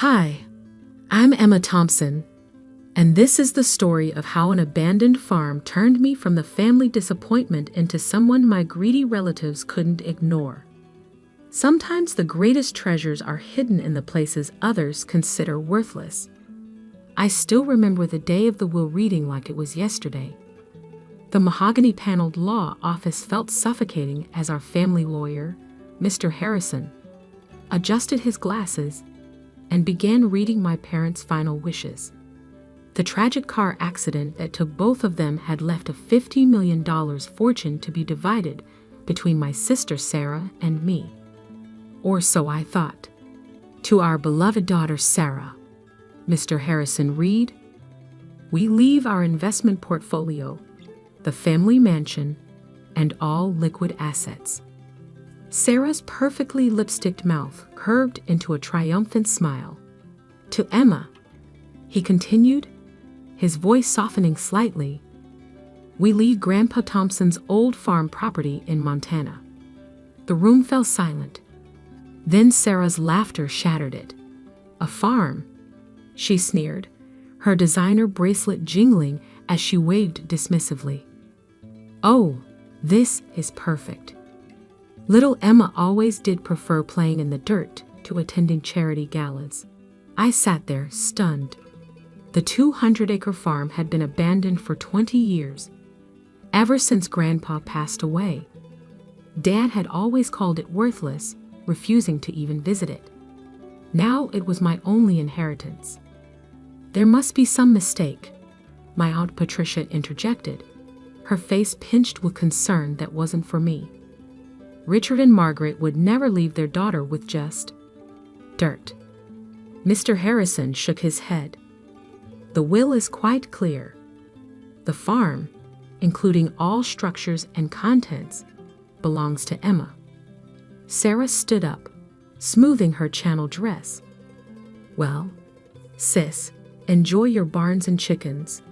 Hi, I'm Emma Thompson, and this is the story of how an abandoned farm turned me from the family disappointment into someone my greedy relatives couldn't ignore. Sometimes the greatest treasures are hidden in the places others consider worthless. I still remember the day of the will reading like it was yesterday. The mahogany-paneled law office felt suffocating as our family lawyer, Mr. Harrison, adjusted his glasses and began reading my parents' final wishes. The tragic car accident that took both of them had left a $50 million fortune to be divided between my sister Sarah and me. Or so I thought. To our beloved daughter Sarah, Mr. Harrison read, "We leave our investment portfolio, the family mansion, and all liquid assets." Sarah's perfectly lipsticked mouth curved into a triumphant smile. To Emma, he continued, his voice softening slightly, "We leave Grandpa Thompson's old farm property in Montana." The room fell silent. Then Sarah's laughter shattered it. "A farm?" she sneered, her designer bracelet jingling as she waved dismissively. "Oh, this is perfect." Little Emma always did prefer playing in the dirt to attending charity galas. I sat there, stunned. The 200-acre farm had been abandoned for 20 years, ever since Grandpa passed away. Dad had always called it worthless, refusing to even visit it. Now it was my only inheritance. "There must be some mistake," my Aunt Patricia interjected, her face pinched with concern that wasn't for me. Richard and Margaret would never leave their daughter with just dirt. Mr. Harrison shook his head. "The will is quite clear. The farm, including all structures and contents, belongs to Emma." Sarah stood up, smoothing her channel dress. "Well, sis, enjoy your barns and chickens.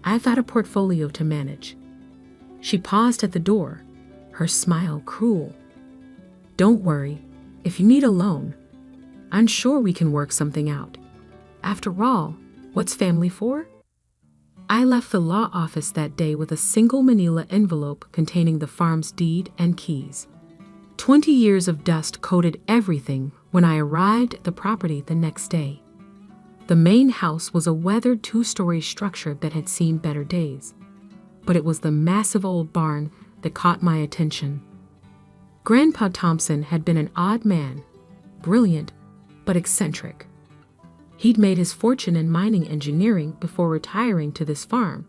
I've got a portfolio to manage." She paused at the door, her smile cruel. "Don't worry, if you need a loan, I'm sure we can work something out. After all, what's family for?" I left the law office that day with a single manila envelope containing the farm's deed and keys. 20 years of dust coated everything when I arrived at the property the next day. The main house was a weathered 2-story structure that had seen better days, but it was the massive old barn that caught my attention. Grandpa Thompson had been an odd man, brilliant but eccentric. He'd made his fortune in mining engineering before retiring to this farm,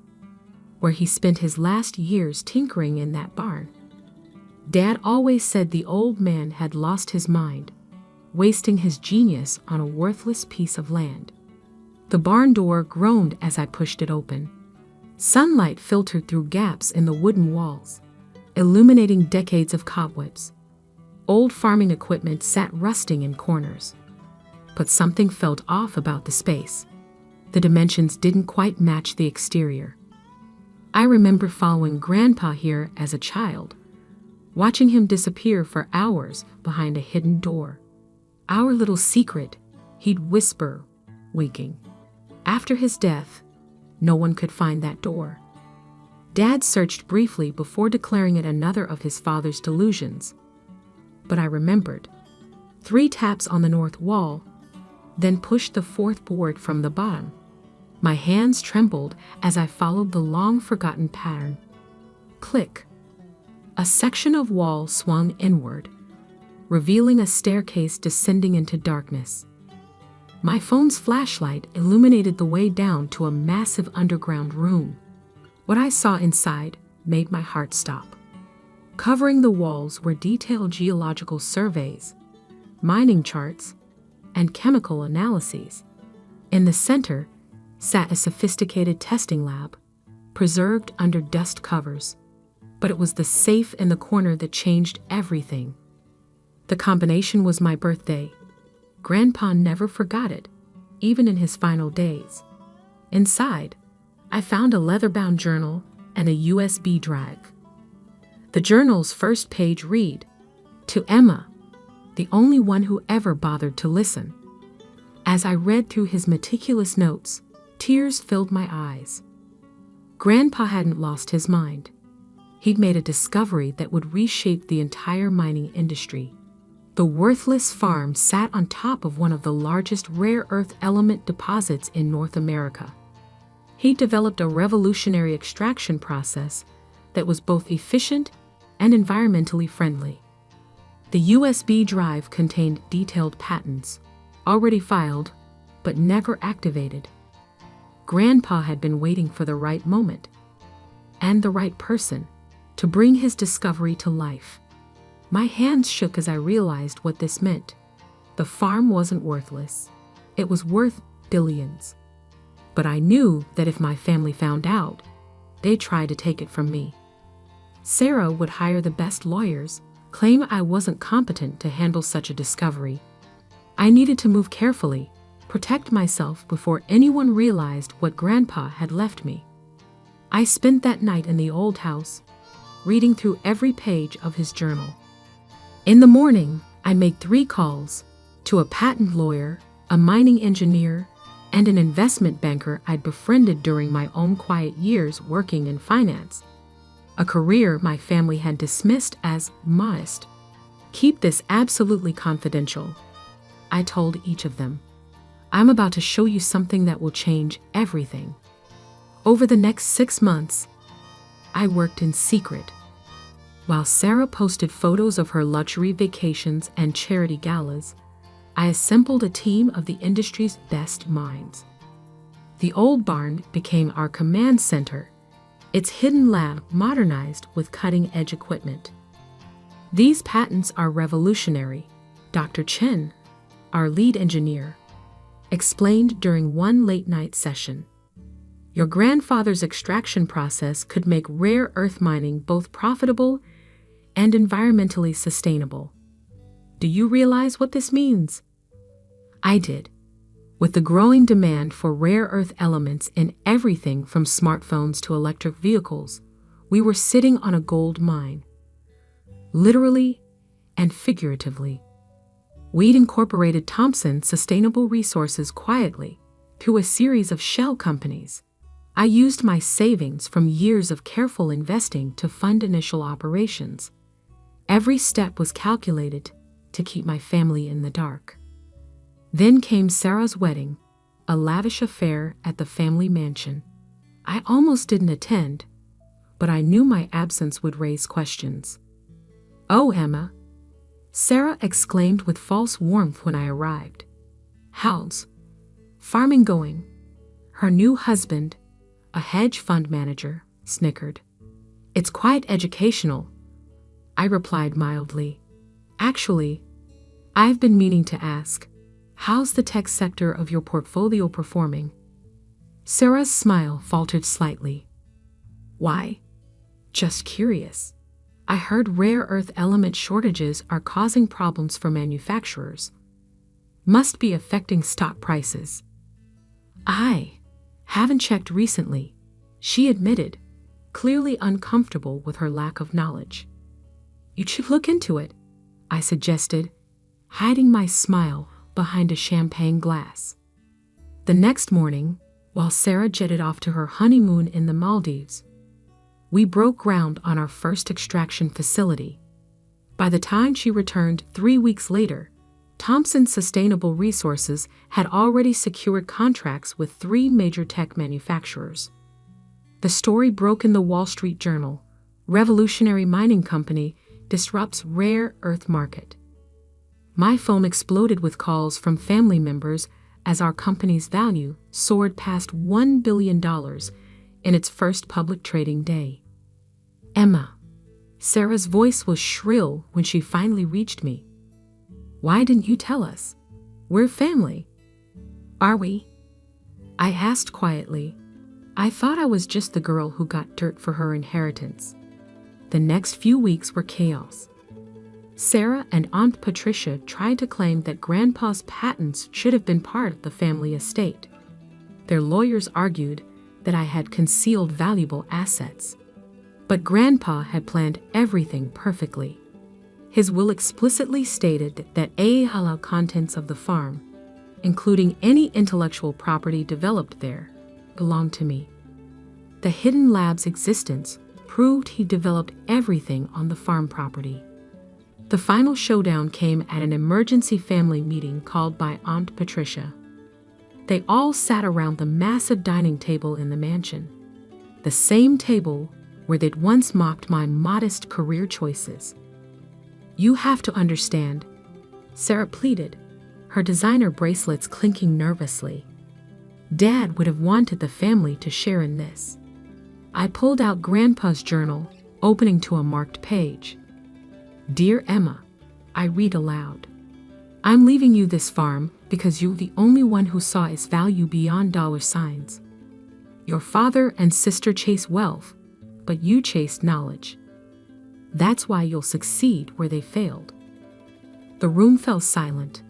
where he spent his last years tinkering in that barn. Dad always said the old man had lost his mind, wasting his genius on a worthless piece of land. The barn door groaned as I pushed it open. Sunlight filtered through gaps in the wooden walls, illuminating decades of cobwebs. Old farming equipment sat rusting in corners. But something felt off about the space. The dimensions didn't quite match the exterior. I remember following Grandpa here as a child, watching him disappear for hours behind a hidden door. "Our little secret," he'd whisper, winking. After his death, no one could find that door. Dad searched briefly before declaring it another of his father's delusions. But I remembered. 3 taps on the north wall, then pushed the 4th board from the bottom. My hands trembled as I followed the long-forgotten pattern. Click. A section of wall swung inward, revealing a staircase descending into darkness. My phone's flashlight illuminated the way down to a massive underground room. What I saw inside made my heart stop. Covering the walls were detailed geological surveys, mining charts, and chemical analyses. In the center sat a sophisticated testing lab, preserved under dust covers. But it was the safe in the corner that changed everything. The combination was my birthday. Grandpa never forgot it, even in his final days. Inside, I found a leather-bound journal and a USB drive. The journal's first page read, "To Emma, the only one who ever bothered to listen." As I read through his meticulous notes, tears filled my eyes. Grandpa hadn't lost his mind. He'd made a discovery that would reshape the entire mining industry. The worthless farm sat on top of one of the largest rare earth element deposits in North America. He developed a revolutionary extraction process that was both efficient and environmentally friendly. The USB drive contained detailed patents, already filed, but never activated. Grandpa had been waiting for the right moment, and the right person, to bring his discovery to life. My hands shook as I realized what this meant. The farm wasn't worthless. It was worth billions. But I knew that if my family found out, they'd try to take it from me. Sarah would hire the best lawyers, claim I wasn't competent to handle such a discovery. I needed to move carefully, protect myself before anyone realized what Grandpa had left me. I spent that night in the old house, reading through every page of his journal. In the morning, I made 3 calls to a patent lawyer, a mining engineer, and an investment banker I'd befriended during my own quiet years working in finance, a career my family had dismissed as modest. "Keep this absolutely confidential," I told each of them. "I'm about to show you something that will change everything." Over the next 6 months, I worked in secret. While Sarah posted photos of her luxury vacations and charity galas, I assembled a team of the industry's best minds. The old barn became our command center, its hidden lab modernized with cutting-edge equipment. "These patents are revolutionary," Dr. Chen, our lead engineer, explained during one late-night session. "Your grandfather's extraction process could make rare earth mining both profitable and environmentally sustainable. Do you realize what this means?" I did. With the growing demand for rare earth elements in everything from smartphones to electric vehicles, we were sitting on a gold mine. Literally and figuratively. We'd incorporated Thompson Sustainable Resources quietly through a series of shell companies. I used my savings from years of careful investing to fund initial operations. Every step was calculated to keep my family in the dark. Then came Sarah's wedding, a lavish affair at the family mansion. I almost didn't attend, but I knew my absence would raise questions. "Oh, Emma," Sarah exclaimed with false warmth when I arrived. "How's farming going?" Her new husband, a hedge fund manager, snickered. "It's quite educational," I replied mildly. "Actually, I've been meaning to ask, how's the tech sector of your portfolio performing?" Sarah's smile faltered slightly. "Why? Just curious. I heard rare earth element shortages are causing problems for manufacturers. Must be affecting stock prices." "I haven't checked recently," she admitted, clearly uncomfortable with her lack of knowledge. "You should look into it," I suggested, hiding my smile behind a champagne glass. The next morning, while Sarah jetted off to her honeymoon in the Maldives, we broke ground on our first extraction facility. By the time she returned 3 weeks later, Thompson Sustainable Resources had already secured contracts with 3 major tech manufacturers. The story broke in the Wall Street Journal. Revolutionary mining company disrupts rare earth market. My phone exploded with calls from family members as our company's value soared past $1 billion in its first public trading day. "Emma," Sarah's voice was shrill when she finally reached me. "Why didn't you tell us? We're family." "Are we?" I asked quietly. I thought I was just the girl who got dirt for her inheritance. The next few weeks were chaos. Sarah and Aunt Patricia tried to claim that Grandpa's patents should have been part of the family estate. Their lawyers argued that I had concealed valuable assets. But Grandpa had planned everything perfectly. His will explicitly stated that halal contents of the farm, including any intellectual property developed there, belonged to me. The hidden lab's existence proved he developed everything on the farm property. The final showdown came at an emergency family meeting called by Aunt Patricia. They all sat around the massive dining table in the mansion, the same table where they'd once mocked my modest career choices. "You have to understand," Sarah pleaded, her designer bracelets clinking nervously. "Dad would have wanted the family to share in this." I pulled out Grandpa's journal, opening to a marked page. "Dear Emma," I read aloud, "I'm leaving you this farm because you're the only one who saw its value beyond dollar signs. Your father and sister chase wealth, but you chased knowledge. That's why you'll succeed where they failed." The room fell silent.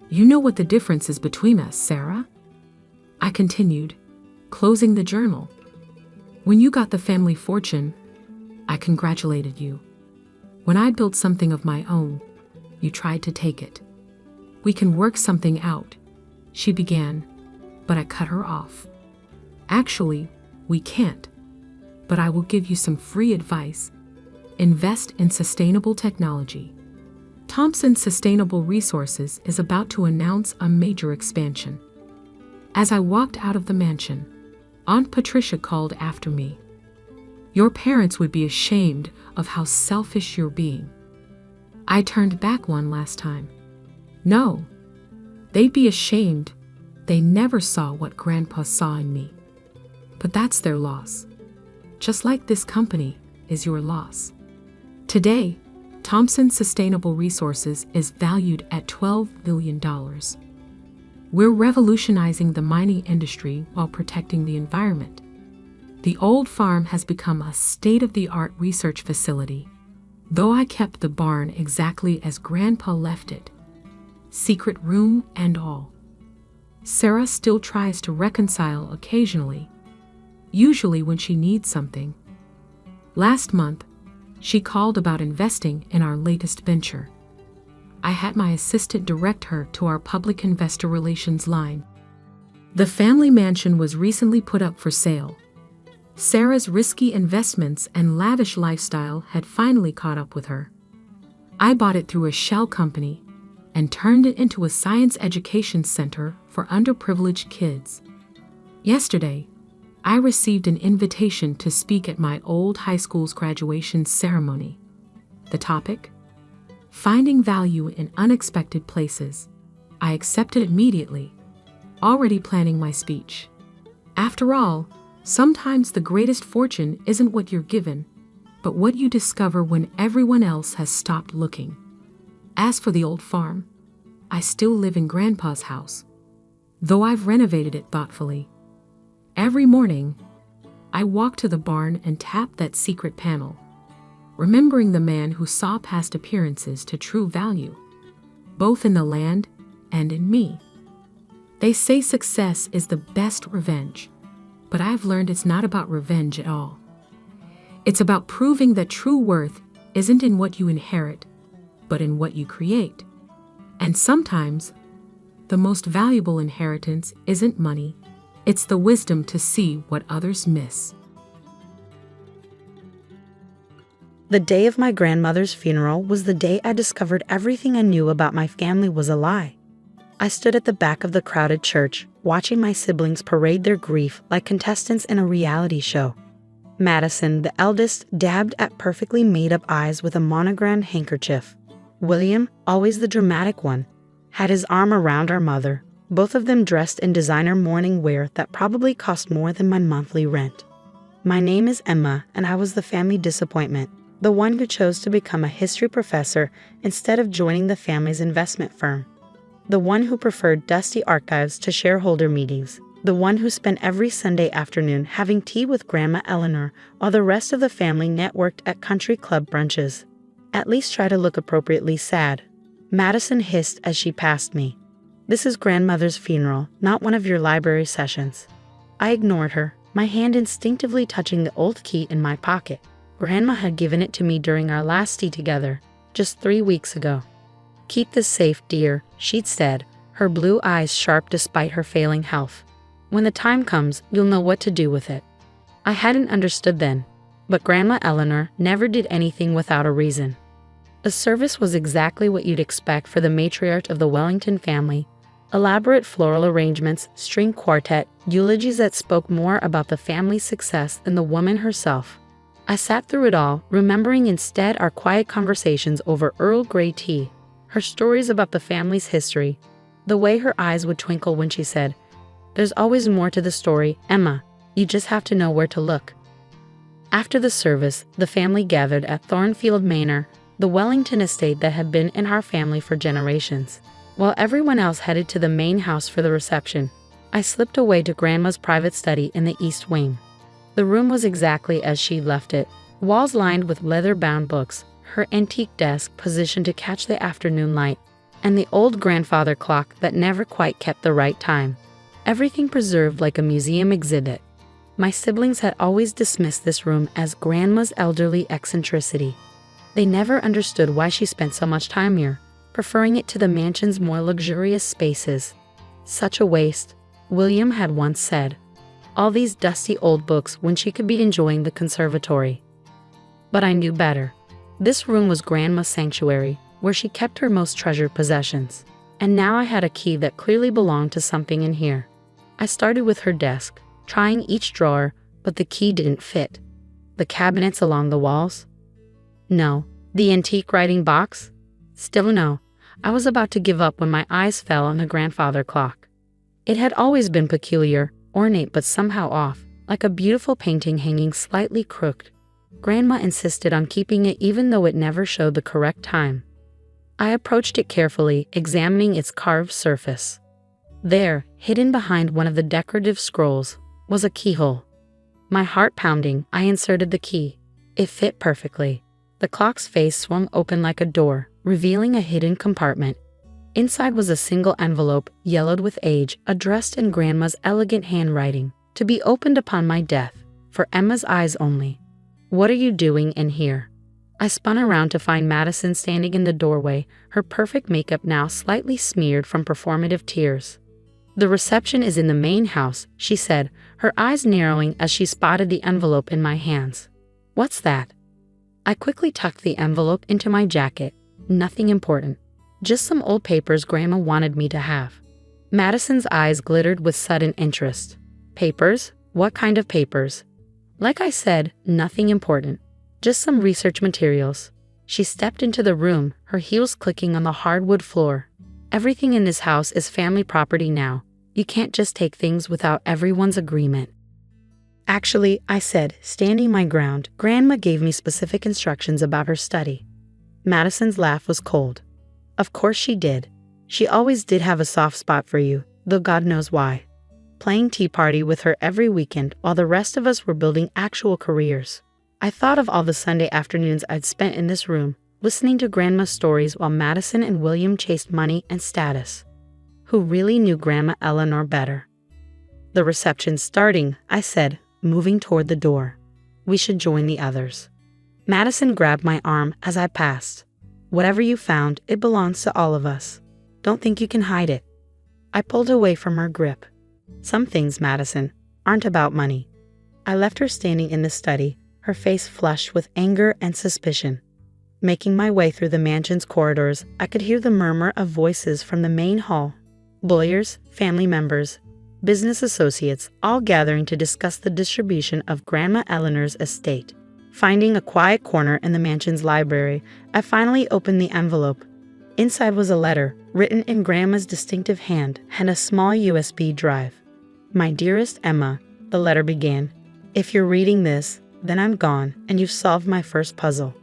"You know what the difference is between us, Sarah?" I continued, closing the journal. "When you got the family fortune, I congratulated you. When I built something of my own, you tried to take it. We can work something out," she began, but I cut her off. "Actually, we can't. But I will give you some free advice. Invest in sustainable technology. Thompson Sustainable Resources is about to announce a major expansion." As I walked out of the mansion, Aunt Patricia called after me. "Your parents would be ashamed of how selfish you're being." I turned back one last time. "No, they'd be ashamed. They never saw what Grandpa saw in me. But that's their loss. Just like this company is your loss." Today, Thompson Sustainable Resources is valued at $12 billion. We're revolutionizing the mining industry while protecting the environment. The old farm has become a state-of-the-art research facility, though I kept the barn exactly as Grandpa left it, secret room and all. Sarah still tries to reconcile occasionally, usually when she needs something. Last month, she called about investing in our latest venture. I had my assistant direct her to our public investor relations line. The family mansion was recently put up for sale. Sarah's risky investments and lavish lifestyle had finally caught up with her. I bought it through a shell company and turned it into a science education center for underprivileged kids. Yesterday, I received an invitation to speak at my old high school's graduation ceremony. The topic? Finding value in unexpected places. I accepted immediately, already planning my speech. After all, sometimes the greatest fortune isn't what you're given, but what you discover when everyone else has stopped looking. As for the old farm, I still live in Grandpa's house, though I've renovated it thoughtfully. Every morning, I walk to the barn and tap that secret panel, remembering the man who saw past appearances to true value, both in the land and in me. They say success is the best revenge, but I've learned it's not about revenge at all. It's about proving that true worth isn't in what you inherit, but in what you create. And sometimes, the most valuable inheritance isn't money. It's the wisdom to see what others miss. The day of my grandmother's funeral was the day I discovered everything I knew about my family was a lie. I stood at the back of the crowded church, watching my siblings parade their grief like contestants in a reality show. Madison, the eldest, dabbed at perfectly made-up eyes with a monogrammed handkerchief. William, always the dramatic one, had his arm around our mother, both of them dressed in designer mourning wear that probably cost more than my monthly rent. My name is Emma, and I was the family disappointment, the one who chose to become a history professor instead of joining the family's investment firm. The one who preferred dusty archives to shareholder meetings. The one who spent every Sunday afternoon having tea with Grandma Eleanor while the rest of the family networked at country club brunches. At least try to look appropriately sad. Madison hissed as she passed me. "This is grandmother's funeral, not one of your library sessions." I ignored her, my hand instinctively touching the old key in my pocket. Grandma had given it to me during our last tea together, just 3 weeks ago. "Keep this safe, dear," she'd said, her blue eyes sharp despite her failing health. "When the time comes, you'll know what to do with it." I hadn't understood then, but Grandma Eleanor never did anything without a reason. The service was exactly what you'd expect for the matriarch of the Wellington family. Elaborate floral arrangements, string quartet, eulogies that spoke more about the family's success than the woman herself. I sat through it all, remembering instead our quiet conversations over Earl Grey tea, her stories about the family's history, the way her eyes would twinkle when she said, "There's always more to the story, Emma. You just have to know where to look." After the service, the family gathered at Thornfield Manor, the Wellington estate that had been in our family for generations. While everyone else headed to the main house for the reception, I slipped away to Grandma's private study in the east wing. The room was exactly as she'd left it, walls lined with leather-bound books, her antique desk positioned to catch the afternoon light, and the old grandfather clock that never quite kept the right time. Everything preserved like a museum exhibit. My siblings had always dismissed this room as Grandma's elderly eccentricity. They never understood why she spent so much time here, preferring it to the mansion's more luxurious spaces. "Such a waste," William had once said. "All these dusty old books when she could be enjoying the conservatory." But I knew better. This room was Grandma's sanctuary, where she kept her most treasured possessions. And now I had a key that clearly belonged to something in here. I started with her desk, trying each drawer, but the key didn't fit. The cabinets along the walls? No. The antique writing box? Still no. I was about to give up when my eyes fell on the grandfather clock. It had always been peculiar, ornate but somehow off, like a beautiful painting hanging slightly crooked. Grandma insisted on keeping it even though it never showed the correct time. I approached it carefully, examining its carved surface. There, hidden behind one of the decorative scrolls, was a keyhole. My heart pounding, I inserted the key. It fit perfectly. The clock's face swung open like a door, revealing a hidden compartment. Inside was a single envelope, yellowed with age, addressed in Grandma's elegant handwriting, to be opened upon my death, for Emma's eyes only. "What are you doing in here?" I spun around to find Madison standing in the doorway, her perfect makeup now slightly smeared from performative tears. "The reception is in the main house," she said, her eyes narrowing as she spotted the envelope in my hands. "What's that?" I quickly tucked the envelope into my jacket. Nothing important. Just some old papers Grandma wanted me to have. Madison's eyes glittered with sudden interest. "Papers? What kind of papers?" Like I said, nothing important. Just some research materials. She stepped into the room, her heels clicking on the hardwood floor. "Everything in this house is family property now. You can't just take things without everyone's agreement." "Actually," I said, standing my ground, "Grandma gave me specific instructions about her study." Madison's laugh was cold. "Of course she did. She always did have a soft spot for you, though God knows why. Playing tea party with her every weekend while the rest of us were building actual careers. I thought of all the Sunday afternoons I'd spent in this room, listening to Grandma's stories while Madison and William chased money and status. Who really knew Grandma Eleanor better? "The reception's starting," I said, moving toward the door. "We should join the others." Madison grabbed my arm as I passed. "Whatever you found, it belongs to all of us. Don't think you can hide it." I pulled away from her grip. "Some things, Madison, aren't about money." I left her standing in the study, her face flushed with anger and suspicion. Making my way through the mansion's corridors, I could hear the murmur of voices from the main hall. Lawyers, family members, business associates, all gathering to discuss the distribution of Grandma Eleanor's estate. Finding a quiet corner in the mansion's library, I finally opened the envelope. Inside was a letter, written in Grandma's distinctive hand, and a small USB drive. "My dearest Emma," the letter began, "if you're reading this, then I'm gone, and you've solved my first puzzle.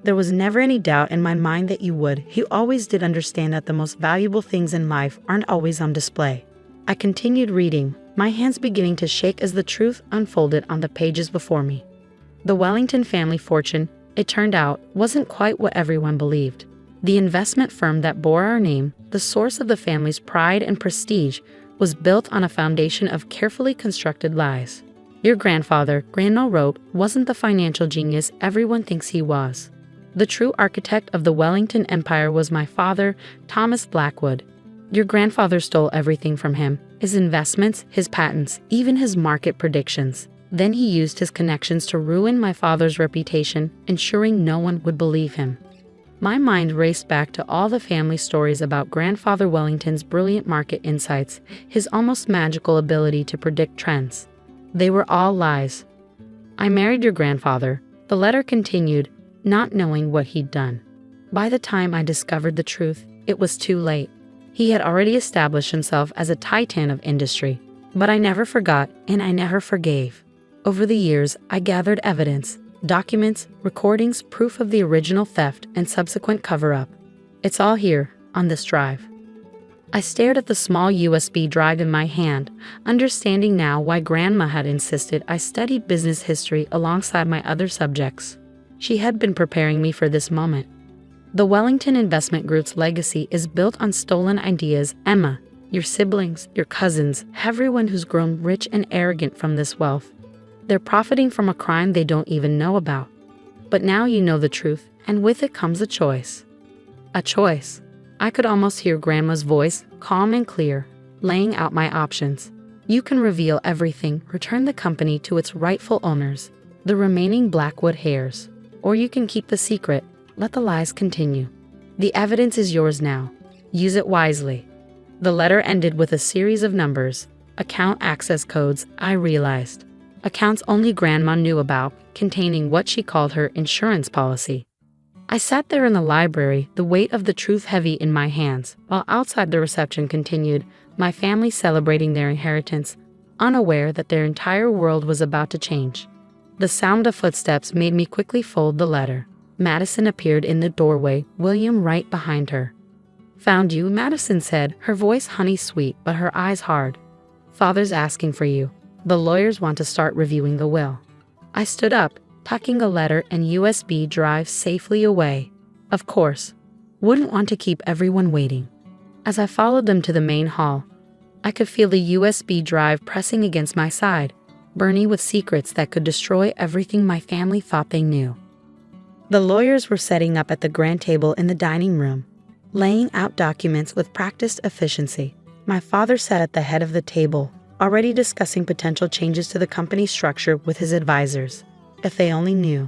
There was never any doubt in my mind that you would. You always did understand that the most valuable things in life aren't always on display." I continued reading, my hands beginning to shake as the truth unfolded on the pages before me. The Wellington family fortune, it turned out, wasn't quite what everyone believed. The investment firm that bore our name, the source of the family's pride and prestige, was built on a foundation of carefully constructed lies. Your grandfather, Grandma wrote, wasn't the financial genius everyone thinks he was. The true architect of the Wellington Empire was my father, Thomas Blackwood. Your grandfather stole everything from him, his investments, his patents, even his market predictions. Then he used his connections to ruin my father's reputation, ensuring no one would believe him. My mind raced back to all the family stories about Grandfather Wellington's brilliant market insights, his almost magical ability to predict trends. They were all lies. I married your grandfather, the letter continued, not knowing what he'd done. By the time I discovered the truth, it was too late. He had already established himself as a titan of industry. But I never forgot, and I never forgave. Over the years, I gathered evidence, documents, recordings, proof of the original theft and subsequent cover-up. It's all here, on this drive. I stared at the small USB drive in my hand, understanding now why Grandma had insisted I studied business history alongside my other subjects. She had been preparing me for this moment. The Wellington Investment Group's legacy is built on stolen ideas. Emma, your siblings, your cousins, everyone who's grown rich and arrogant from this wealth. They're profiting from a crime they don't even know about. But now you know the truth, and with it comes a choice. A choice. I could almost hear Grandma's voice, calm and clear, laying out my options. You can reveal everything, return the company to its rightful owners, the remaining Blackwood heirs. Or you can keep the secret, let the lies continue. The evidence is yours now. Use it wisely. The letter ended with a series of numbers, account access codes, I realized. Accounts only Grandma knew about, containing what she called her insurance policy. I sat there in the library, the weight of the truth heavy in my hands, while outside the reception continued, my family celebrating their inheritance, unaware that their entire world was about to change. The sound of footsteps made me quickly fold the letter. Madison appeared in the doorway, William right behind her. Found you, Madison said, her voice honey-sweet but her eyes hard. Father's asking for you. The lawyers want to start reviewing the will. I stood up, tucking a letter and USB drive safely away. Of course. Wouldn't want to keep everyone waiting. As I followed them to the main hall, I could feel the USB drive pressing against my side, burning with secrets that could destroy everything my family thought they knew. The lawyers were setting up at the grand table in the dining room, laying out documents with practiced efficiency. My father sat at the head of the table, already discussing potential changes to the company structure with his advisors. If they only knew.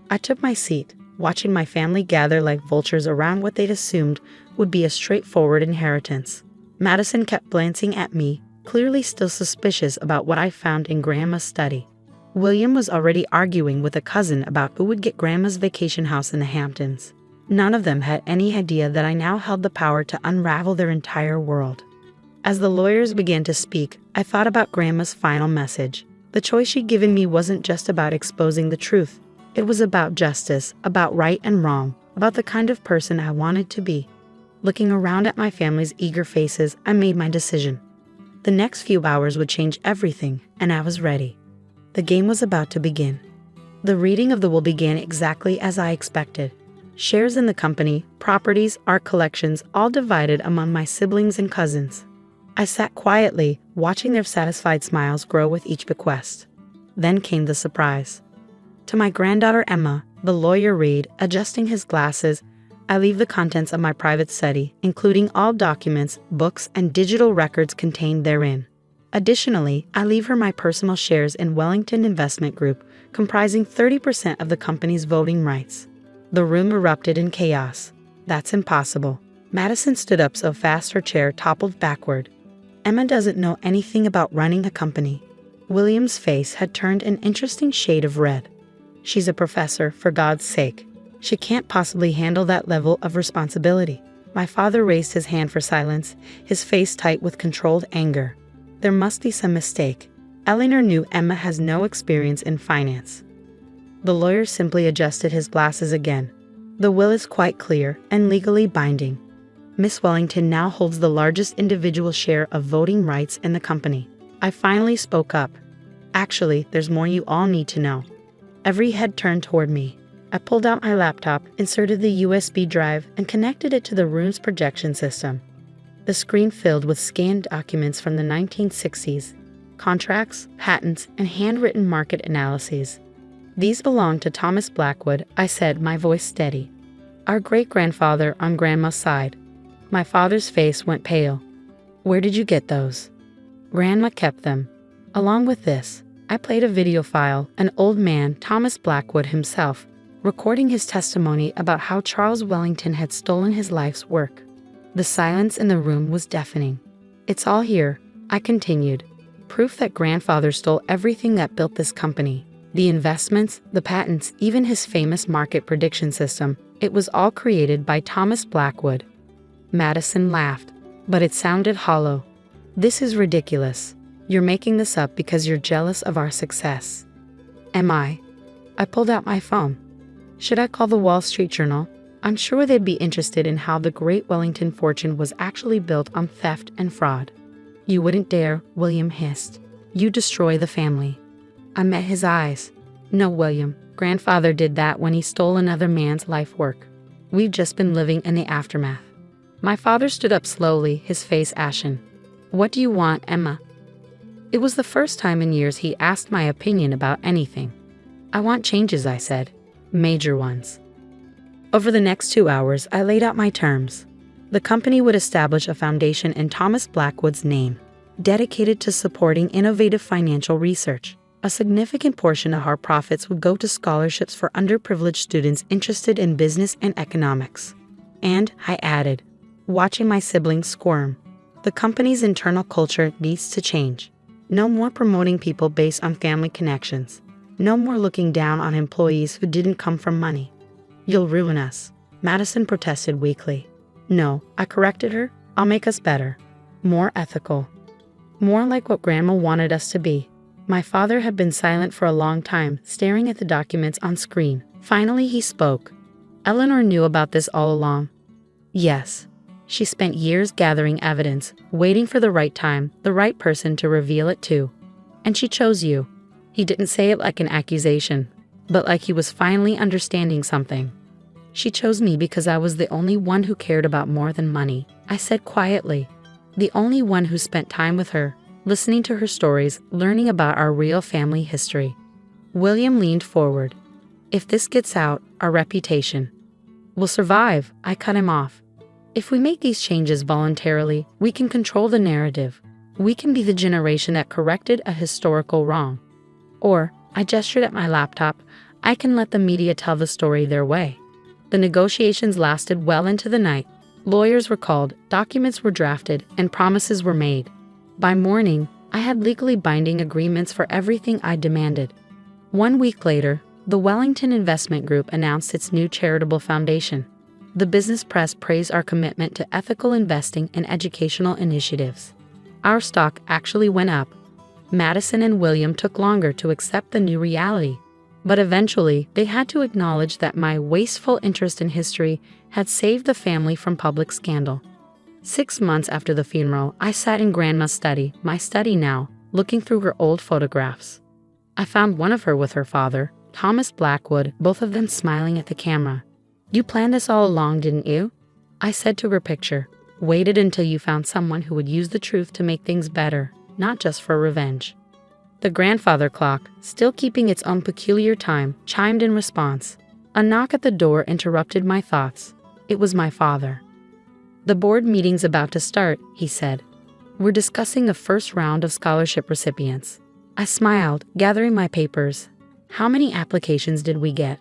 I took my seat, watching my family gather like vultures around what they'd assumed would be a straightforward inheritance. Madison kept glancing at me, clearly still suspicious about what I found in Grandma's study. William was already arguing with a cousin about who would get Grandma's vacation house in the Hamptons. None of them had any idea that I now held the power to unravel their entire world. As the lawyers began to speak, I thought about Grandma's final message. The choice she'd given me wasn't just about exposing the truth. It was about justice, about right and wrong, about the kind of person I wanted to be. Looking around at my family's eager faces, I made my decision. The next few hours would change everything, and I was ready. The game was about to begin. The reading of the will began exactly as I expected. Shares in the company, properties, art collections, all divided among my siblings and cousins. I sat quietly, watching their satisfied smiles grow with each bequest. Then came the surprise. To my granddaughter Emma, the lawyer read, adjusting his glasses, I leave the contents of my private study, including all documents, books, and digital records contained therein. Additionally, I leave her my personal shares in Wellington Investment Group, comprising 30% of the company's voting rights. The room erupted in chaos. That's impossible. Madison stood up so fast her chair toppled backward. Emma doesn't know anything about running a company. William's face had turned an interesting shade of red. She's a professor, for God's sake. She can't possibly handle that level of responsibility. My father raised his hand for silence, his face tight with controlled anger. There must be some mistake. Eleanor knew Emma has no experience in finance. The lawyer simply adjusted his glasses again. The will is quite clear and legally binding. Miss Wellington now holds the largest individual share of voting rights in the company. I finally spoke up. Actually, there's more you all need to know. Every head turned toward me. I pulled out my laptop, inserted the USB drive, and connected it to the room's projection system. The screen filled with scanned documents from the 1960s, contracts, patents, and handwritten market analyses. These belong to Thomas Blackwood, I said, my voice steady. Our great-grandfather on Grandma's side. My father's face went pale. Where did you get those? Grandma kept them. Along with this, I played a video file, an old man, Thomas Blackwood himself, recording his testimony about how Charles Wellington had stolen his life's work. The silence in the room was deafening. It's all here, I continued. Proof that grandfather stole everything that built this company. The investments, the patents, even his famous market prediction system. It was all created by Thomas Blackwood. Madison laughed, but it sounded hollow. This is ridiculous. You're making this up because you're jealous of our success. Am I? I pulled out my phone. Should I call the Wall Street Journal? I'm sure they'd be interested in how the great Wellington fortune was actually built on theft and fraud. You wouldn't dare, William hissed. You destroy the family. I met his eyes. No, William, grandfather did that when he stole another man's life work. We've just been living in the aftermath. My father stood up slowly, his face ashen. What do you want, Emma? It was the first time in years he asked my opinion about anything. I want changes, I said. Major ones. Over the next 2 hours, I laid out my terms. The company would establish a foundation in Thomas Blackwood's name, dedicated to supporting innovative financial research. A significant portion of our profits would go to scholarships for underprivileged students interested in business and economics. And, I added, watching my siblings squirm, the company's internal culture needs to change. No more promoting people based on family connections. No more looking down on employees who didn't come from money. You'll ruin us, Madison protested weakly. No, I corrected her. I'll make us better. More ethical. More like what Grandma wanted us to be. My father had been silent for a long time, staring at the documents on screen. Finally, he spoke. Eleanor knew about this all along. Yes. She spent years gathering evidence, waiting for the right time, the right person to reveal it to. And she chose you. He didn't say it like an accusation, but like he was finally understanding something. She chose me because I was the only one who cared about more than money, I said quietly. The only one who spent time with her, listening to her stories, learning about our real family history. William leaned forward. If this gets out, our reputation will survive, I cut him off. If we make these changes voluntarily, we can control the narrative. We can be the generation that corrected a historical wrong. Or, I gestured at my laptop, I can let the media tell the story their way. The negotiations lasted well into the night. Lawyers were called, documents were drafted, and promises were made. By morning, I had legally binding agreements for everything I demanded. 1 week later, the Wellington Investment Group announced its new charitable foundation. The business press praised our commitment to ethical investing and educational initiatives. Our stock actually went up. Madison and William took longer to accept the new reality, but eventually they had to acknowledge that my wasteful interest in history had saved the family from public scandal. 6 months after the funeral, I sat in Grandma's study, my study now, looking through her old photographs. I found one of her with her father, Thomas Blackwood, both of them smiling at the camera. You planned this all along, didn't you? I said to her picture. Waited until you found someone who would use the truth to make things better, not just for revenge. The grandfather clock, still keeping its own peculiar time, chimed in response. A knock at the door interrupted my thoughts. It was my father. The board meeting's about to start, he said. We're discussing the first round of scholarship recipients. I smiled, gathering my papers. How many applications did we get?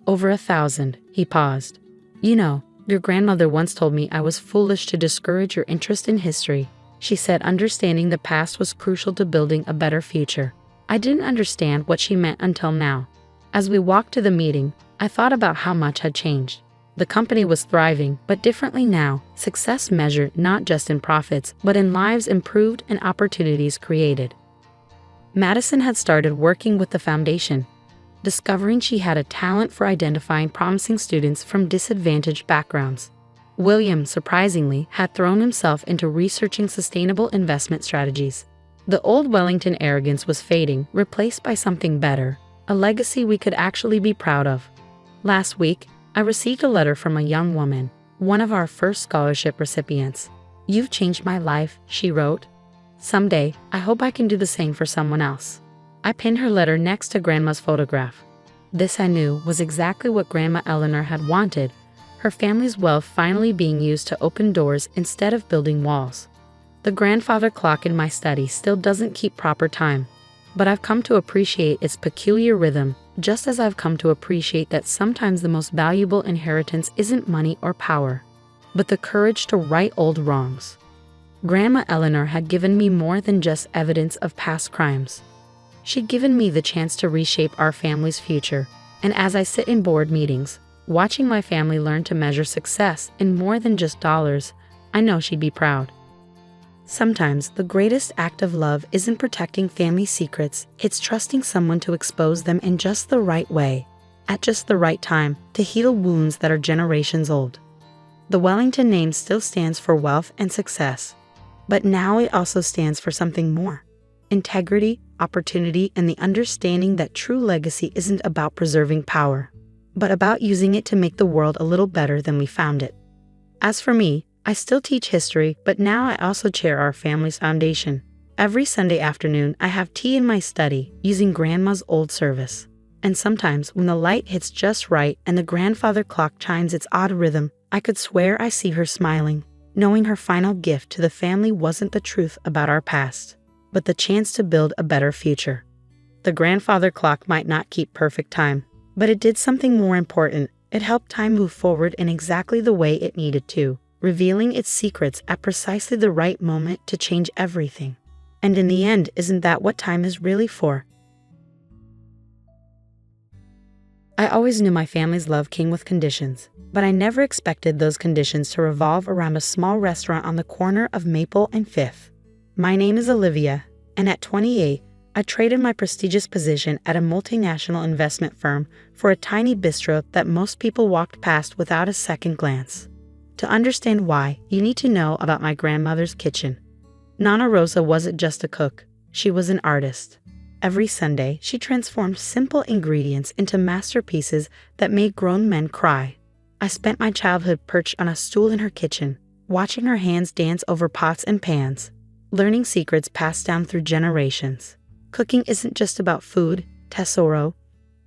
Over 1,000, he paused. You know, your grandmother once told me I was foolish to discourage your interest in history. She said understanding the past was crucial to building a better future. I didn't understand what she meant until now. As we walked to the meeting, I thought about how much had changed. The company was thriving, but differently now, success measured not just in profits, but in lives improved and opportunities created. Madison had started working with the foundation, discovering she had a talent for identifying promising students from disadvantaged backgrounds. William, surprisingly, had thrown himself into researching sustainable investment strategies. The old Wellington arrogance was fading, replaced by something better, a legacy we could actually be proud of. Last week, I received a letter from a young woman, one of our first scholarship recipients. You've changed my life, she wrote. Someday, I hope I can do the same for someone else. I pinned her letter next to Grandma's photograph. This, I knew, was exactly what Grandma Eleanor had wanted. her family's wealth finally being used to open doors instead of building walls. The grandfather clock in my study still doesn't keep proper time, but I've come to appreciate its peculiar rhythm, just as I've come to appreciate that sometimes the most valuable inheritance isn't money or power, but the courage to right old wrongs. Grandma Eleanor had given me more than just evidence of past crimes. She'd given me the chance to reshape our family's future, and as I sit in board meetings, watching my family learn to measure success in more than just dollars, I know she'd be proud. Sometimes the greatest act of love isn't protecting family secrets, it's trusting someone to expose them in just the right way, at just the right time, to heal wounds that are generations old. The Wellington name still stands for wealth and success, but now it also stands for something more: integrity, opportunity, and the understanding that true legacy isn't about preserving power, but about using it to make the world a little better than we found it. As for me, I still teach history, but now I also chair our family's foundation. Every Sunday afternoon, I have tea in my study, using Grandma's old service. And sometimes, when the light hits just right and the grandfather clock chimes its odd rhythm, I could swear I see her smiling, knowing her final gift to the family wasn't the truth about our past, but the chance to build a better future. The grandfather clock might not keep perfect time, but it did something more important. It helped time move forward in exactly the way it needed to, revealing its secrets at precisely the right moment to change everything. And in the end, isn't that what time is really for? I always knew my family's love came with conditions, but I never expected those conditions to revolve around a small restaurant on the corner of Maple and Fifth. My name is Olivia, and at 28, I traded my prestigious position at a multinational investment firm for a tiny bistro that most people walked past without a second glance. To understand why, you need to know about my grandmother's kitchen. Nana Rosa wasn't just a cook, she was an artist. Every Sunday, she transformed simple ingredients into masterpieces that made grown men cry. I spent my childhood perched on a stool in her kitchen, watching her hands dance over pots and pans, learning secrets passed down through generations. Cooking isn't just about food, tesoro,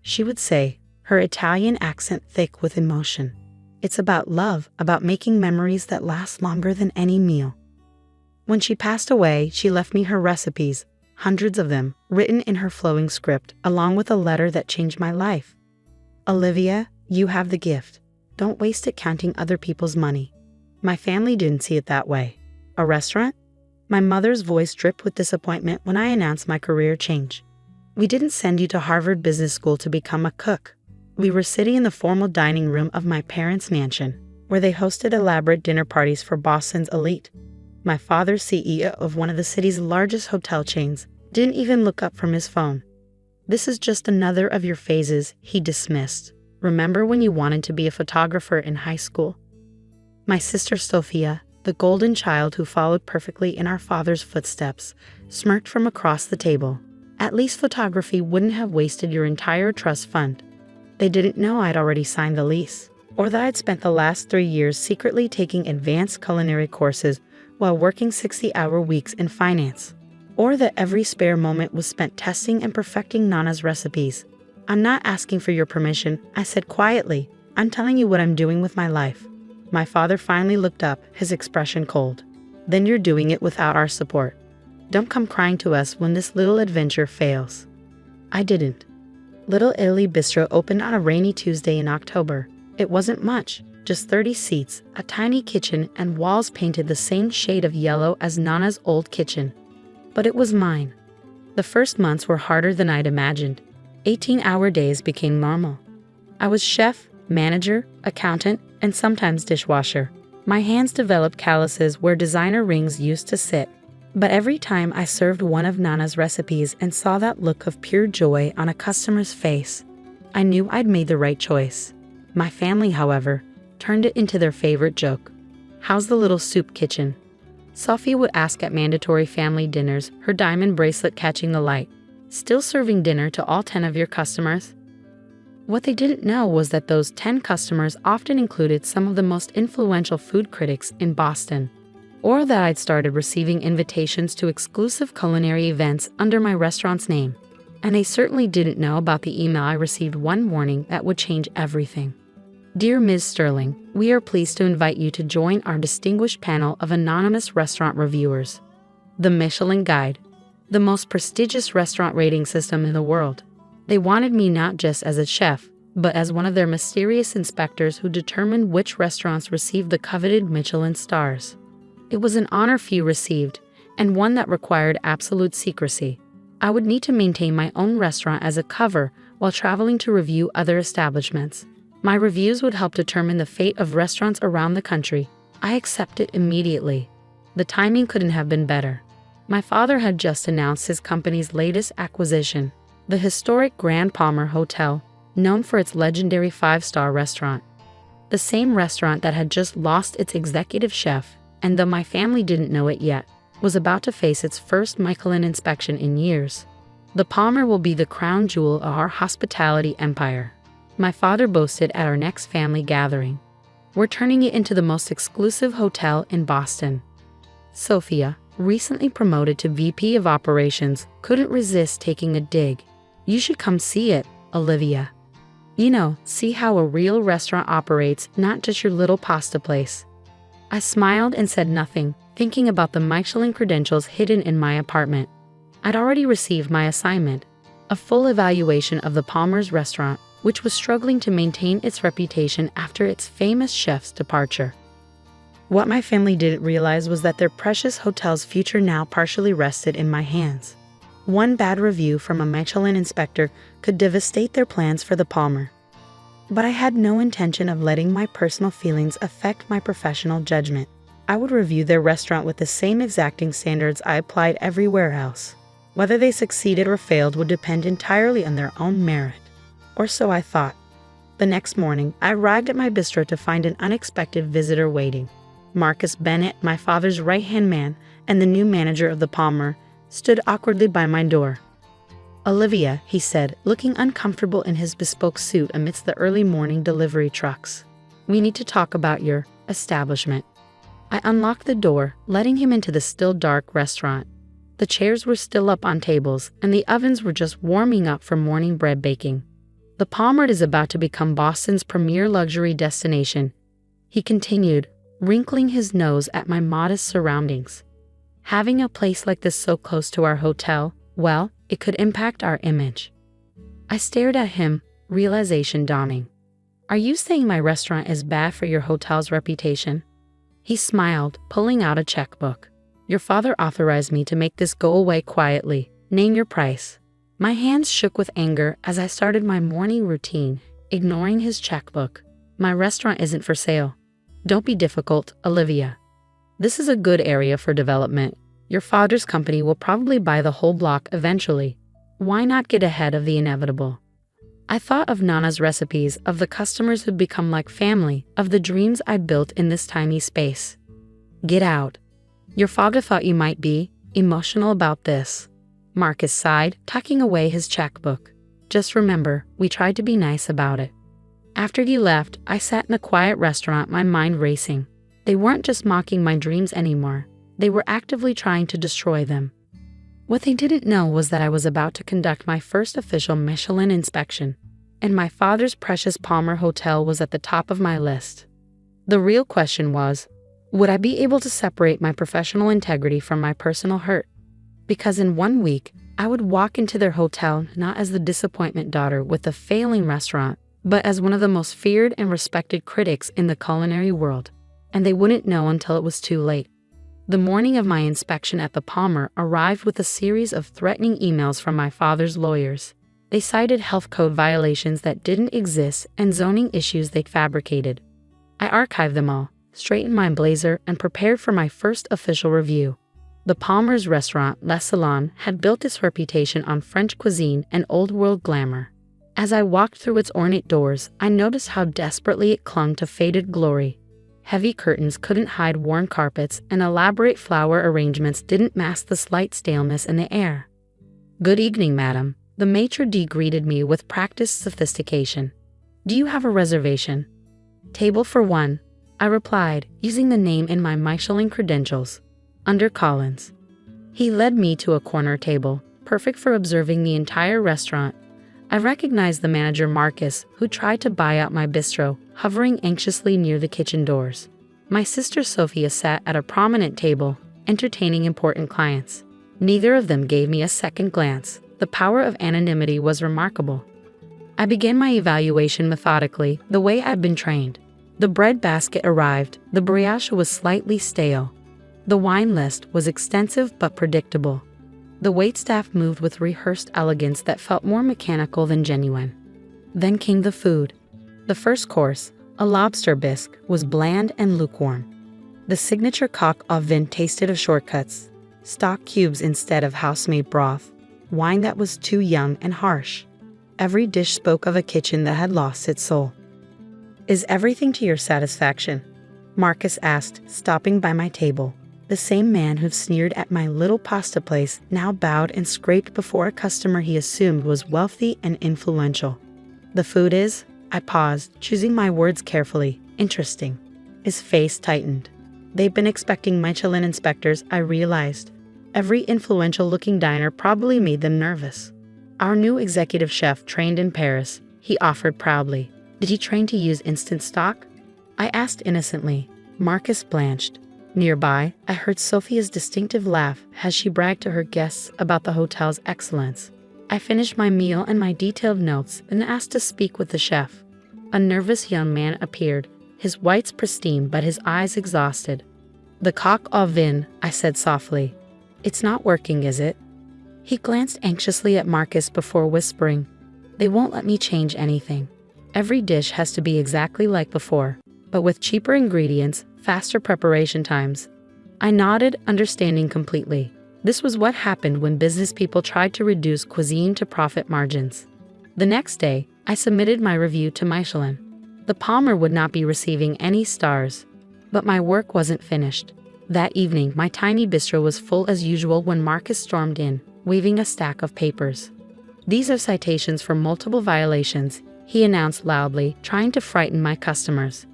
she would say, her Italian accent thick with emotion. It's about love, about making memories that last longer than any meal. When she passed away, she left me her recipes, hundreds of them, written in her flowing script, along with a letter that changed my life. Olivia, you have the gift. Don't waste it counting other people's money. My family didn't see it that way. A restaurant? My mother's voice dripped with disappointment when I announced my career change. We didn't send you to Harvard Business School to become a cook. We were sitting in the formal dining room of my parents' mansion, where they hosted elaborate dinner parties for Boston's elite. My father, CEO of one of the city's largest hotel chains, didn't even look up from his phone. This is just another of your phases, he dismissed. Remember when you wanted to be a photographer in high school? My sister Sophia, the golden child who followed perfectly in our father's footsteps, smirked from across the table. At least photography wouldn't have wasted your entire trust fund. They didn't know I'd already signed the lease, or that I'd spent the last 3 years secretly taking advanced culinary courses while working 60-hour weeks in finance, or that every spare moment was spent testing and perfecting Nana's recipes. I'm not asking for your permission, I said quietly. I'm telling you what I'm doing with my life. My father finally looked up, his expression cold. Then you're doing it without our support. Don't come crying to us when this little adventure fails. I didn't. Little Italy Bistro opened on a rainy Tuesday in October. It wasn't much, just 30 seats, a tiny kitchen, and walls painted the same shade of yellow as Nana's old kitchen. But it was mine. The first months were harder than I'd imagined. 18-hour days became normal. I was chef, manager, accountant, and sometimes dishwasher. My hands developed calluses where designer rings used to sit. But every time I served one of Nana's recipes and saw that look of pure joy on a customer's face, I knew I'd made the right choice. My family, however, turned it into their favorite joke. How's the little soup kitchen? Sophie would ask at mandatory family dinners, her diamond bracelet catching the light. Still serving dinner to all 10 of your customers? What they didn't know was that those 10 customers often included some of the most influential food critics in Boston, or that I'd started receiving invitations to exclusive culinary events under my restaurant's name. And they certainly didn't know about the email I received one morning that would change everything. Dear Ms. Sterling, we are pleased to invite you to join our distinguished panel of anonymous restaurant reviewers. The Michelin Guide, the most prestigious restaurant rating system in the world. They wanted me not just as a chef, but as one of their mysterious inspectors who determined which restaurants received the coveted Michelin stars. It was an honor few received, and one that required absolute secrecy. I would need to maintain my own restaurant as a cover while traveling to review other establishments. My reviews would help determine the fate of restaurants around the country. I accepted immediately. The timing couldn't have been better. My father had just announced his company's latest acquisition, the historic Grand Palmer Hotel, known for its legendary 5-star restaurant. The same restaurant that had just lost its executive chef, and though my family didn't know it yet, was about to face its first Michelin inspection in years. The Palmer will be the crown jewel of our hospitality empire, my father boasted at our next family gathering. We're turning it into the most exclusive hotel in Boston. Sophia, recently promoted to VP of Operations, couldn't resist taking a dig. You should come see it, Olivia. See how a real restaurant operates, not just your little pasta place. I smiled and said nothing, thinking about the Michelin credentials hidden in my apartment. I'd already received my assignment, a full evaluation of the Palmer's restaurant, which was struggling to maintain its reputation after its famous chef's departure. What my family didn't realize was that their precious hotel's future now partially rested in my hands. One bad review from a Michelin inspector could devastate their plans for the Palmer. But I had no intention of letting my personal feelings affect my professional judgment. I would review their restaurant with the same exacting standards I applied everywhere else. Whether they succeeded or failed would depend entirely on their own merit. Or so I thought. The next morning, I arrived at my bistro to find an unexpected visitor waiting. Marcus Bennett, my father's right-hand man, and the new manager of the Palmer, stood awkwardly by my door. Olivia, he said, looking uncomfortable in his bespoke suit amidst the early morning delivery trucks. We need to talk about your establishment. I unlocked the door, letting him into the still dark restaurant. The chairs were still up on tables, and the ovens were just warming up for morning bread baking. The Palmer is about to become Boston's premier luxury destination, he continued, wrinkling his nose at my modest surroundings. Having a place like this so close to our hotel, well, it could impact our image. I stared at him, realization dawning. Are you saying my restaurant is bad for your hotel's reputation? He smiled, pulling out a checkbook. Your father authorized me to make this go away quietly. Name your price. My hands shook with anger as I started my morning routine, ignoring his checkbook. My restaurant isn't for sale. Don't be difficult, Olivia. This is a good area for development. Your father's company will probably buy the whole block eventually. Why not get ahead of the inevitable? I thought of Nana's recipes, of the customers who'd become like family, of the dreams I built in this tiny space. Get out. Your father thought you might be emotional about this. Marcus sighed, tucking away his checkbook. Just remember, we tried to be nice about it. After he left, I sat in a quiet restaurant, my mind racing. They weren't just mocking my dreams anymore. They were actively trying to destroy them. What they didn't know was that I was about to conduct my first official Michelin inspection, and my father's precious Palmer Hotel was at the top of my list. The real question was, would I be able to separate my professional integrity from my personal hurt? Because in 1 week, I would walk into their hotel not as the disappointment daughter with a failing restaurant, but as one of the most feared and respected critics in the culinary world, and they wouldn't know until it was too late. The morning of my inspection at the Palmer arrived with a series of threatening emails from my father's lawyers. They cited health code violations that didn't exist and zoning issues they'd fabricated. I archived them all, straightened my blazer, and prepared for my first official review. The Palmer's restaurant, Le Salon, had built its reputation on French cuisine and old-world glamour. As I walked through its ornate doors, I noticed how desperately it clung to faded glory. Heavy curtains couldn't hide worn carpets, and elaborate flower arrangements didn't mask the slight staleness in the air. "Good evening, madam," the maitre d' greeted me with practiced sophistication. "Do you have a reservation?" "Table for one," I replied, using the name in my Michelin credentials. "Under Collins." He led me to a corner table, perfect for observing the entire restaurant, I recognized the manager Marcus, who tried to buy out my bistro, hovering anxiously near the kitchen doors. My sister Sophia sat at a prominent table, entertaining important clients. Neither of them gave me a second glance. The power of anonymity was remarkable. I began my evaluation methodically, the way I'd been trained. The bread basket arrived. The brioche was slightly stale. The wine list was extensive but predictable. The waitstaff moved with rehearsed elegance that felt more mechanical than genuine. Then came the food. The first course, a lobster bisque, was bland and lukewarm. The signature coq au vin tasted of shortcuts, stock cubes instead of house-made broth, wine that was too young and harsh. Every dish spoke of a kitchen that had lost its soul. "Is everything to your satisfaction?" Marcus asked, stopping by my table. The same man who sneered at my little pasta place now bowed and scraped before a customer he assumed was wealthy and influential. "The food is," I paused, choosing my words carefully, "interesting." His face tightened. They'd been expecting Michelin inspectors, I realized. Every influential-looking diner probably made them nervous. "Our new executive chef trained in Paris," he offered proudly. "Did he train to use instant stock?" I asked innocently. Marcus blanched. Nearby, I heard Sophia's distinctive laugh as she bragged to her guests about the hotel's excellence. I finished my meal and my detailed notes and asked to speak with the chef. A nervous young man appeared, his whites pristine but his eyes exhausted. "The coq au vin," I said softly. "It's not working, is it?" He glanced anxiously at Marcus before whispering, "They won't let me change anything. Every dish has to be exactly like before, but with cheaper ingredients, faster preparation times." I nodded, understanding completely. This was what happened when business people tried to reduce cuisine to profit margins. The next day, I submitted my review to Michelin. The Palmer would not be receiving any stars. But my work wasn't finished. That evening, my tiny bistro was full as usual when Marcus stormed in, waving a stack of papers. "These are citations for multiple violations," he announced loudly, trying to frighten my customers.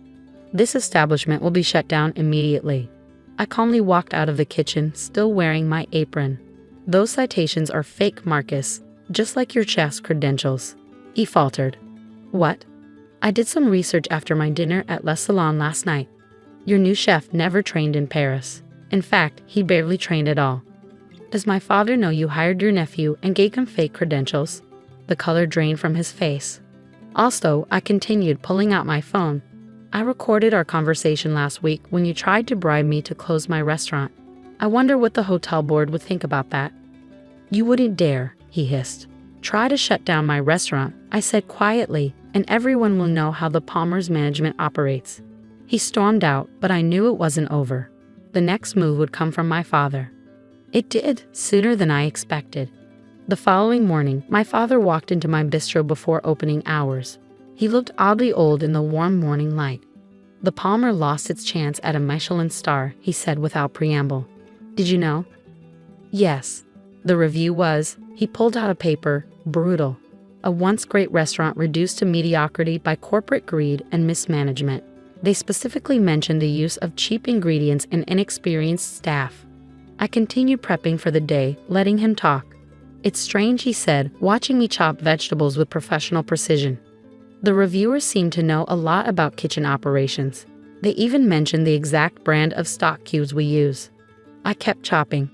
"This establishment will be shut down immediately." I calmly walked out of the kitchen, still wearing my apron. "Those citations are fake, Marcus, just like your chef's credentials," he faltered. "What?" "I did some research after my dinner at Le Salon last night. Your new chef never trained in Paris. In fact, he barely trained at all." "Does my father know you hired your nephew and gave him fake credentials?" The color drained from his face. "Also," I continued, pulling out my phone, "I recorded our conversation last week when you tried to bribe me to close my restaurant. I wonder what the hotel board would think about that." "You wouldn't dare," he hissed. "Try to shut down my restaurant," I said quietly, "and everyone will know how the Palmer's management operates." He stormed out, but I knew it wasn't over. The next move would come from my father. It did, sooner than I expected. The following morning, my father walked into my bistro before opening hours. He looked oddly old in the warm morning light. "The Palmer lost its chance at a Michelin star," he said without preamble. "Did you know?" "Yes." The review was, he pulled out a paper, brutal. A once great restaurant reduced to mediocrity by corporate greed and mismanagement. They specifically mentioned the use of cheap ingredients and inexperienced staff. I continued prepping for the day, letting him talk. "It's strange," he said, watching me chop vegetables with professional precision. The reviewers seemed to know a lot about kitchen operations. They even mentioned the exact brand of stock cubes we use. I kept chopping.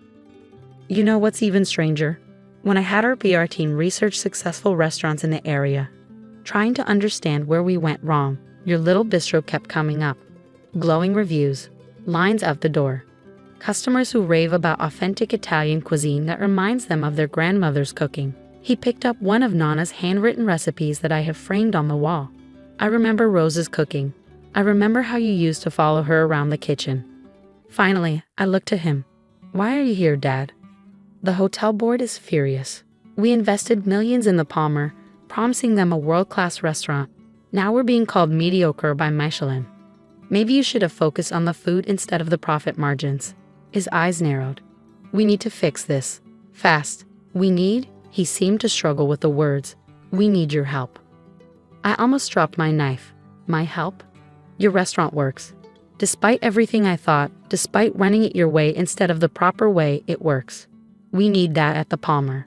"You know what's even stranger? When I had our PR team research successful restaurants in the area, trying to understand where we went wrong, your little bistro kept coming up. Glowing reviews, lines out the door. Customers who rave about authentic Italian cuisine that reminds them of their grandmother's cooking." He picked up one of Nana's handwritten recipes that I have framed on the wall. "I remember Rose's cooking. I remember how you used to follow her around the kitchen." Finally, I looked at him. "Why are you here, Dad?" "The hotel board is furious. We invested millions in the Palmer, promising them a world-class restaurant. Now we're being called mediocre by Michelin. Maybe you should have focused on the food instead of the profit margins." His eyes narrowed. "We need to fix this. Fast. We need," he seemed to struggle with the words, "we need your help." I almost dropped my knife. "My help? Your restaurant works. Despite everything I thought, despite running it your way instead of the proper way, it works. We need that at the Palmer."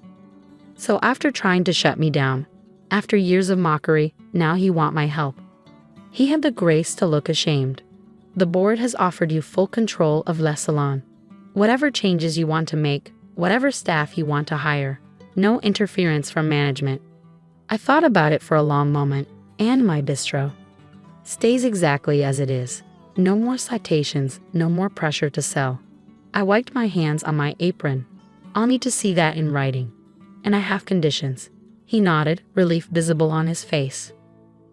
So after trying to shut me down, After years of mockery, now he want my help. He had the grace to look ashamed. The board has offered you full control of Le Salon. Whatever changes you want to make, whatever staff you want to hire, no interference from management. I thought about it for a long moment, and my bistro stays exactly as it is. No more citations, no more pressure to sell. I wiped my hands on my apron. I'll need to see that in writing. And I have conditions. He nodded, relief visible on his face.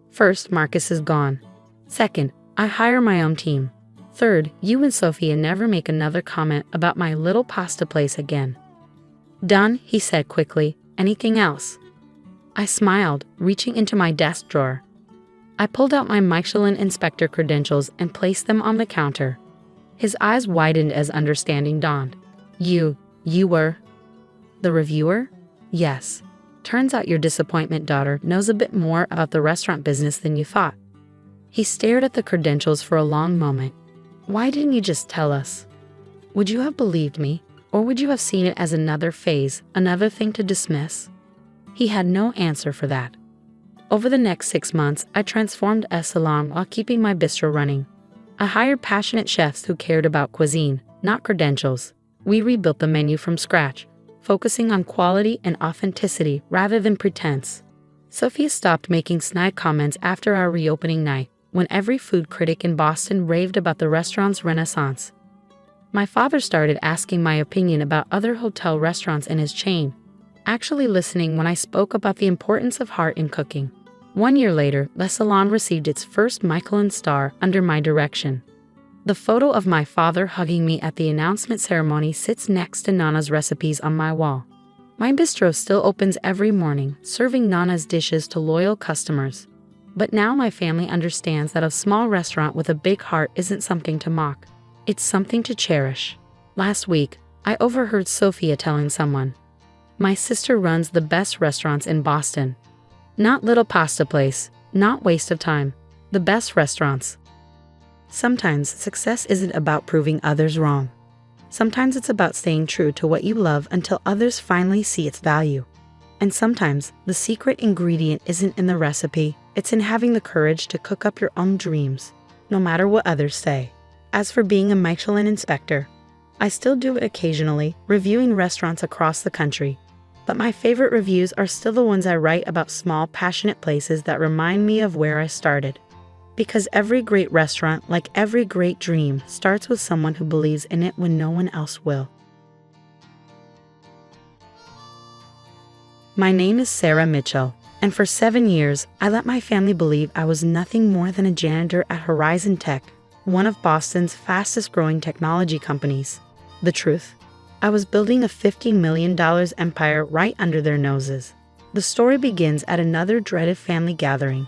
First, Marcus is gone. Second, I hire my own team. Third, you and Sophia never make another comment about my little pasta place again. Done, he said quickly. Anything else? I smiled, reaching into my desk drawer. I pulled out my Michelin inspector credentials and placed them on the counter. His eyes widened as understanding dawned. You were the reviewer? Yes. Turns out your disappointment daughter knows a bit more about the restaurant business than you thought. He stared at the credentials for a long moment. Why didn't you just tell us? Would you have believed me, or would you have seen it as another phase, another thing to dismiss? He had no answer for that. Over the next 6 months, I transformed Le Salon while keeping my bistro running. I hired passionate chefs who cared about cuisine, not credentials. We rebuilt the menu from scratch, focusing on quality and authenticity rather than pretense. Sophia stopped making snide comments after our reopening night, when every food critic in Boston raved about the restaurant's renaissance. My father started asking my opinion about other hotel restaurants in his chain, actually listening when I spoke about the importance of heart in cooking. 1 year later, Le Salon received its first Michelin star under my direction. The photo of my father hugging me at the announcement ceremony sits next to Nana's recipes on my wall. My bistro still opens every morning, serving Nana's dishes to loyal customers. But now my family understands that a small restaurant with a big heart isn't something to mock. It's something to cherish. Last week, I overheard Sophia telling someone, "My sister runs the best restaurants in Boston. Not little pasta place, not waste of time. The best restaurants." Sometimes success isn't about proving others wrong. Sometimes it's about staying true to what you love until others finally see its value. And sometimes the secret ingredient isn't in the recipe, it's in having the courage to cook up your own dreams, no matter what others say. As for being a Michelin inspector, I still do it occasionally, reviewing restaurants across the country. But my favorite reviews are still the ones I write about small, passionate places that remind me of where I started. Because every great restaurant, like every great dream, starts with someone who believes in it when no one else will. My name is Sarah Mitchell, and for 7 years, I let my family believe I was nothing more than a janitor at Horizon Tech, one of Boston's fastest-growing technology companies. The truth? I was building a $50 million empire right under their noses. The story begins at another dreaded family gathering.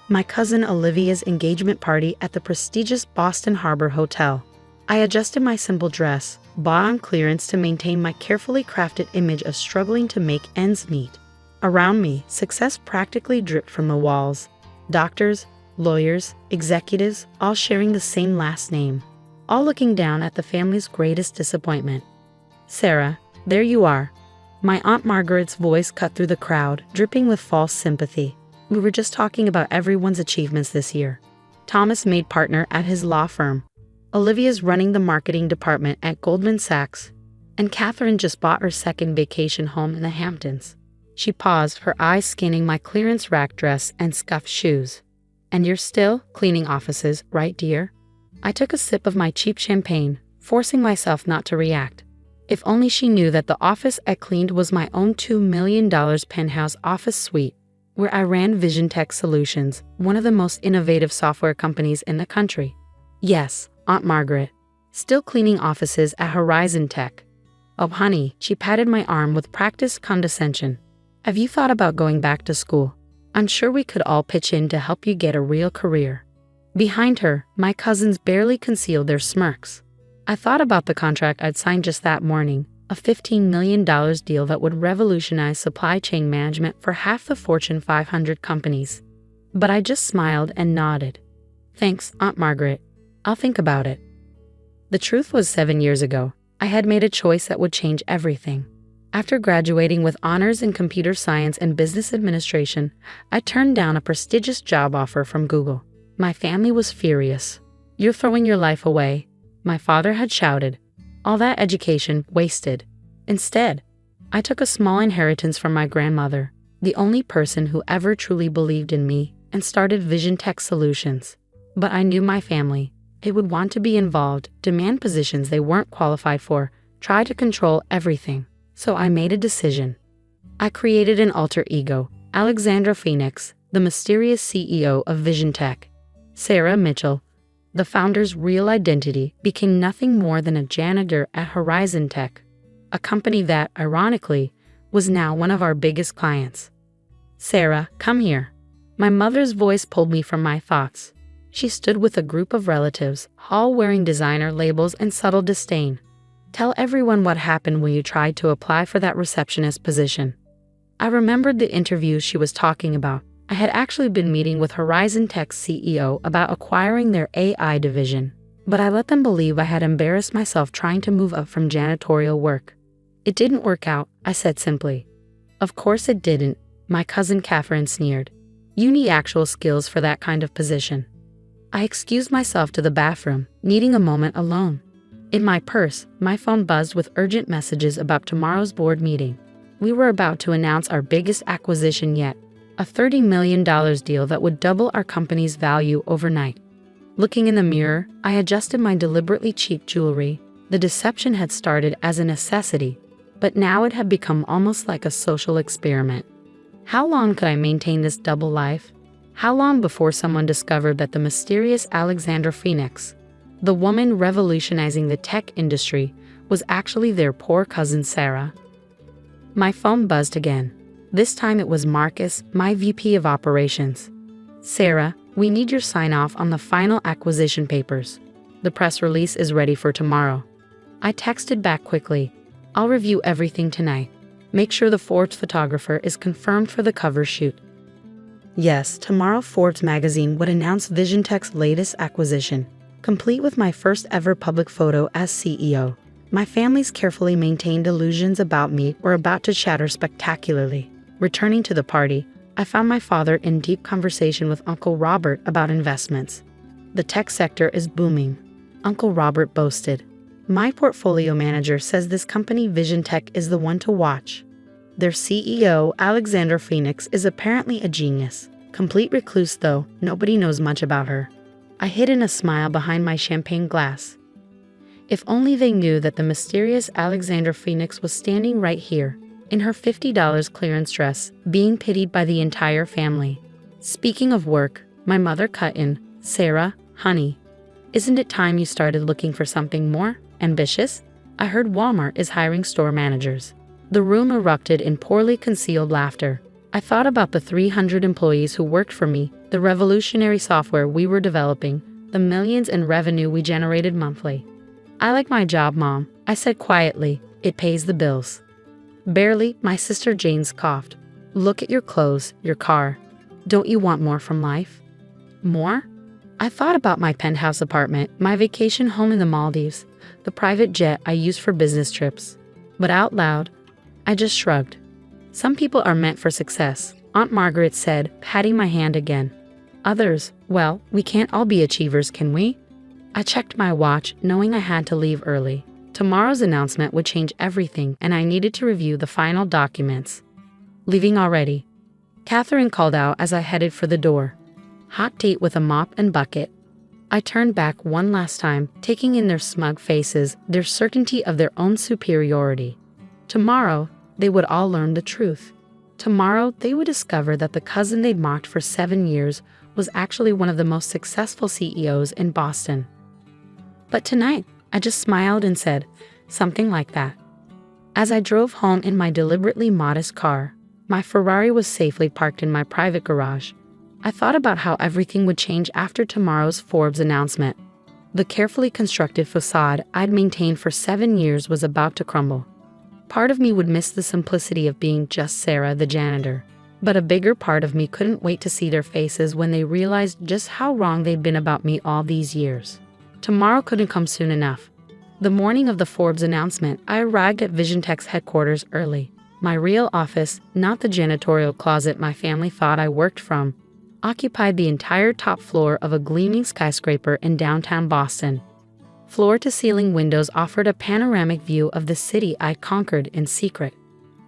My cousin Olivia's engagement party at the prestigious Boston Harbor Hotel. I adjusted my simple dress, bought on clearance to maintain my carefully crafted image of struggling to make ends meet. Around me, success practically dripped from the walls. Doctors, lawyers, executives, all sharing the same last name. All looking down at the family's greatest disappointment. "Sarah, there you are." My Aunt Margaret's voice cut through the crowd, dripping with false sympathy. "We were just talking about everyone's achievements this year. Thomas made partner at his law firm. Olivia's running the marketing department at Goldman Sachs. And Catherine just bought her second vacation home in the Hamptons." She paused, her eyes scanning my clearance rack dress and scuffed shoes. "And you're still cleaning offices, right, dear?" I took a sip of my cheap champagne, forcing myself not to react. If only she knew that the office I cleaned was my own $2 million penthouse office suite, where I ran Vision Tech Solutions, one of the most innovative software companies in the country. Yes, Aunt Margaret. Still cleaning offices at Horizon Tech. "Oh, honey," she patted my arm with practiced condescension. "Have you thought about going back to school? I'm sure we could all pitch in to help you get a real career." Behind her, my cousins barely concealed their smirks. I thought about the contract I'd signed just that morning, a $15 million deal that would revolutionize supply chain management for half the Fortune 500 companies. But I just smiled and nodded. "Thanks, Aunt Margaret. I'll think about it." The truth was 7 years ago, I had made a choice that would change everything. After graduating with honors in computer science and business administration, I turned down a prestigious job offer from Google. My family was furious. "You're throwing your life away," my father had shouted. "All that education wasted." Instead, I took a small inheritance from my grandmother, the only person who ever truly believed in me, and started Vision Tech Solutions. But I knew my family. They would want to be involved, demand positions they weren't qualified for, try to control everything. So I made a decision. I created an alter ego, Alexandra Phoenix, the mysterious CEO of Vision Tech. Sarah Mitchell, the founder's real identity, became nothing more than a janitor at Horizon Tech, a company that, ironically, was now one of our biggest clients. "Sarah, come here." My mother's voice pulled me from my thoughts. She stood with a group of relatives, all wearing designer labels and subtle disdain. "Tell everyone what happened when you tried to apply for that receptionist position." I remembered the interview she was talking about. I had actually been meeting with Horizon Tech's CEO about acquiring their AI division, but I let them believe I had embarrassed myself trying to move up from janitorial work. "It didn't work out," I said simply. "Of course it didn't," my cousin Catherine sneered. "You need actual skills for that kind of position." I excused myself to the bathroom, needing a moment alone. In my purse, my phone buzzed with urgent messages about tomorrow's board meeting. We were about to announce our biggest acquisition yet, a $30 million deal that would double our company's value overnight. Looking in the mirror, I adjusted my deliberately cheap jewelry. The deception had started as a necessity, but now it had become almost like a social experiment. How long could I maintain this double life? How long before someone discovered that the mysterious Alexandra Phoenix, the woman revolutionizing the tech industry, was actually their poor cousin Sarah? My phone buzzed again. This time it was Marcus, my VP of operations. "Sarah, we need your sign-off on the final acquisition papers. The press release is ready for tomorrow." I texted back quickly. "I'll review everything tonight. Make sure the Forbes photographer is confirmed for the cover shoot." Yes, tomorrow Forbes magazine would announce Vision Tech's latest acquisition, complete with my first ever public photo as CEO. My family's carefully maintained illusions about me were about to shatter spectacularly. Returning to the party, I found my father in deep conversation with Uncle Robert about investments. "The tech sector is booming," Uncle Robert boasted. "My portfolio manager says this company Vision Tech is the one to watch. Their CEO, Alexandra Phoenix, is apparently a genius. Complete recluse though, nobody knows much about her." I hid in a smile behind my champagne glass. If only they knew that the mysterious Alexandra Phoenix was standing right here, in her $50 clearance dress, being pitied by the entire family. Speaking of work, my mother cut in. "Sarah, honey, isn't it time you started looking for something more ambitious? I heard Walmart is hiring store managers." The room erupted in poorly concealed laughter. I thought about the 300 employees who worked for me, the revolutionary software we were developing, the millions in revenue we generated monthly. "I like my job, Mom," I said quietly. "It pays the bills." "Barely," my sister Jane coughed. "Look at your clothes, your car. Don't you want more from life?" "More?" I thought about my penthouse apartment, my vacation home in the Maldives, the private jet I used for business trips. But out loud, I just shrugged. "Some people are meant for success," Aunt Margaret said, patting my hand again. "Others, well, we can't all be achievers, can we?" I checked my watch, knowing I had to leave early. Tomorrow's announcement would change everything, and I needed to review the final documents. "Leaving already?" Catherine called out as I headed for the door. "Hot date with a mop and bucket." I turned back one last time, taking in their smug faces, their certainty of their own superiority. Tomorrow, they would all learn the truth. Tomorrow, they would discover that the cousin they'd mocked for 7 years was actually one of the most successful CEOs in Boston. But tonight, I just smiled and said, "Something like that." As I drove home in my deliberately modest car, my Ferrari was safely parked in my private garage. I thought about how everything would change after tomorrow's Forbes announcement. The carefully constructed facade I'd maintained for 7 years was about to crumble. Part of me would miss the simplicity of being just Sarah, the janitor. But a bigger part of me couldn't wait to see their faces when they realized just how wrong they'd been about me all these years. Tomorrow couldn't come soon enough. The morning of the Forbes announcement, I arrived at VisionTech's headquarters early. My real office, not the janitorial closet my family thought I worked from, occupied the entire top floor of a gleaming skyscraper in downtown Boston. Floor-to-ceiling windows offered a panoramic view of the city I conquered in secret.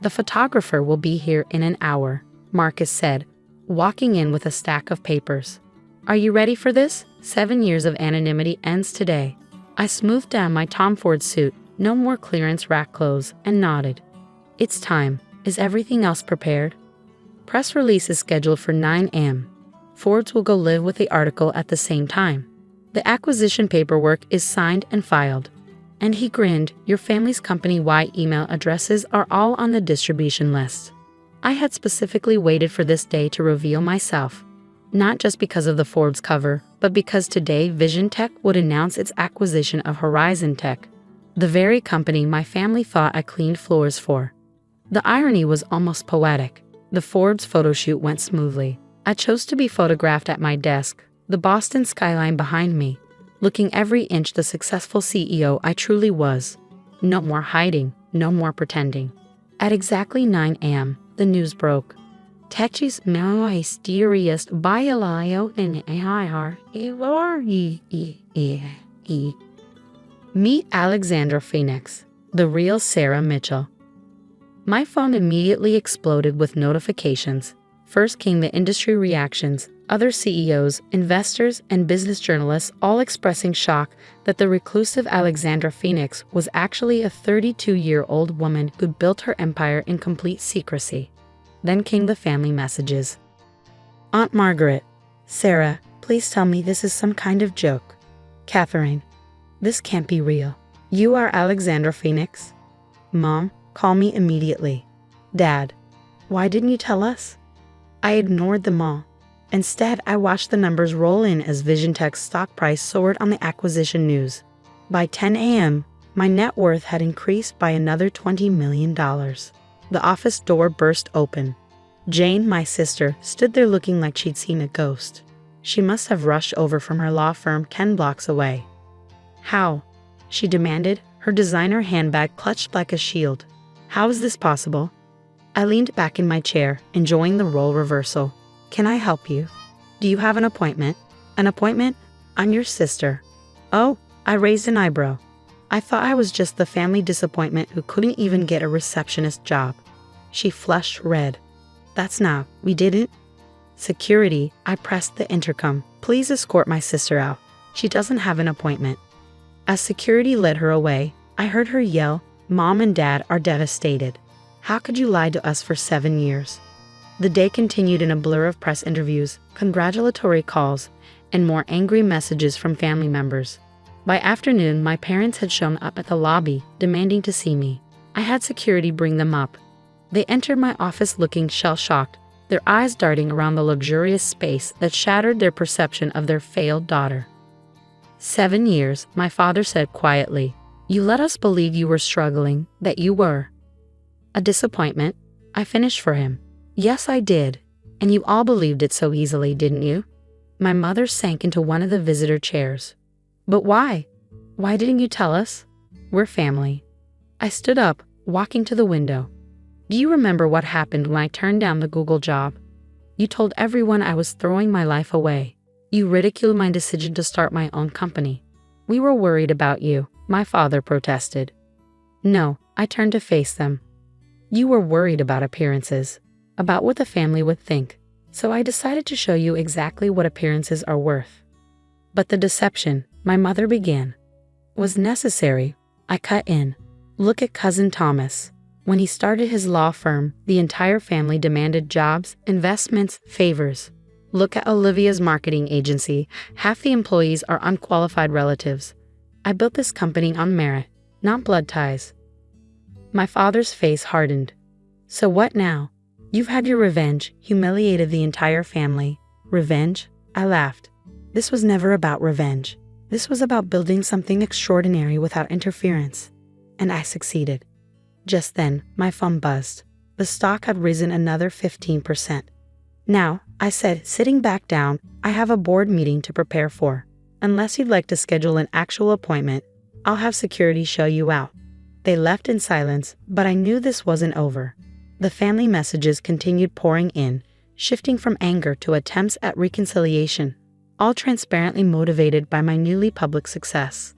"The photographer will be here in an hour," Marcus said, walking in with a stack of papers. "Are you ready for this? 7 years of anonymity ends today." I smoothed down my Tom Ford suit, no more clearance rack clothes, and nodded. "It's time. Is everything else prepared?" Press release is scheduled for 9 a.m. Forbes will go live with the article at the same time. The acquisition paperwork is signed and filed. And he grinned. "Your family's company-wide email addresses are all on the distribution list." I had specifically waited for this day to reveal myself. Not just because of the Forbes cover, but because today VisionTech would announce its acquisition of Horizon Tech, the very company my family thought I cleaned floors for. The irony was almost poetic. The Forbes photo shoot went smoothly. I chose to be photographed at my desk, the Boston skyline behind me, looking every inch the successful CEO I truly was. No more hiding, no more pretending. At exactly 9 a.m., the news broke. Tech's mysterious bio in AIR. Meet Alexandra Phoenix, the real Sarah Mitchell. My phone immediately exploded with notifications. First came the industry reactions, other CEOs, investors, and business journalists all expressing shock that the reclusive Alexandra Phoenix was actually a 32-year-old woman who built her empire in complete secrecy. Then came the family messages. "Aunt Margaret, Sarah, please tell me this is some kind of joke. Catherine, this can't be real. You are Alexandra Phoenix? Mom, call me immediately. Dad, why didn't you tell us?" I ignored them all. Instead, I watched the numbers roll in as VisionTech's stock price soared on the acquisition news. By 10 a.m., my net worth had increased by another $20 million. The office door burst open. Jane, my sister, stood there looking like she'd seen a ghost. She must have rushed over from her law firm 10 blocks away. "How?" she demanded, her designer handbag clutched like a shield. "How is this possible?" I leaned back in my chair, enjoying the role reversal. "Can I help you? Do you have an appointment?" "An appointment? I'm your sister." "Oh," I raised an eyebrow. I thought I was just the family disappointment who couldn't even get a receptionist job. She flushed red. "That's not, we didn't." "Security," I pressed the intercom. "Please escort my sister out. She doesn't have an appointment." As security led her away, I heard her yell, "Mom and Dad are devastated. How could you lie to us for 7 years?" The day continued in a blur of press interviews, congratulatory calls, and more angry messages from family members. By afternoon, my parents had shown up at the lobby, demanding to see me. I had security bring them up. They entered my office looking shell-shocked, their eyes darting around the luxurious space that shattered their perception of their failed daughter. 7 years, my father said quietly. "You let us believe you were struggling, that you were." "A disappointment," I finished for him. "Yes, I did. And you all believed it so easily, didn't you?" My mother sank into one of the visitor chairs. "But why? Why didn't you tell us? We're family." I stood up, walking to the window. "Do you remember what happened when I turned down the Google job? You told everyone I was throwing my life away. You ridiculed my decision to start my own company. We were worried about you," my father protested. "No," I turned to face them. "You were worried about appearances, about what the family would think. So I decided to show you exactly what appearances are worth." "But the deception," my mother began, "was necessary." I cut in. "Look at Cousin Thomas. When he started his law firm, the entire family demanded jobs, investments, favors. Look at Olivia's marketing agency. Half the employees are unqualified relatives. I built this company on merit, not blood ties." My father's face hardened. "So what now? You've had your revenge, humiliated the entire family." "Revenge?" I laughed. "This was never about revenge. This was about building something extraordinary without interference. And I succeeded." Just then, my phone buzzed. The stock had risen another 15%. "Now," I said, sitting back down, "I have a board meeting to prepare for. Unless you'd like to schedule an actual appointment, I'll have security show you out." They left in silence, but I knew this wasn't over. The family messages continued pouring in, shifting from anger to attempts at reconciliation, all transparently motivated by my newly public success.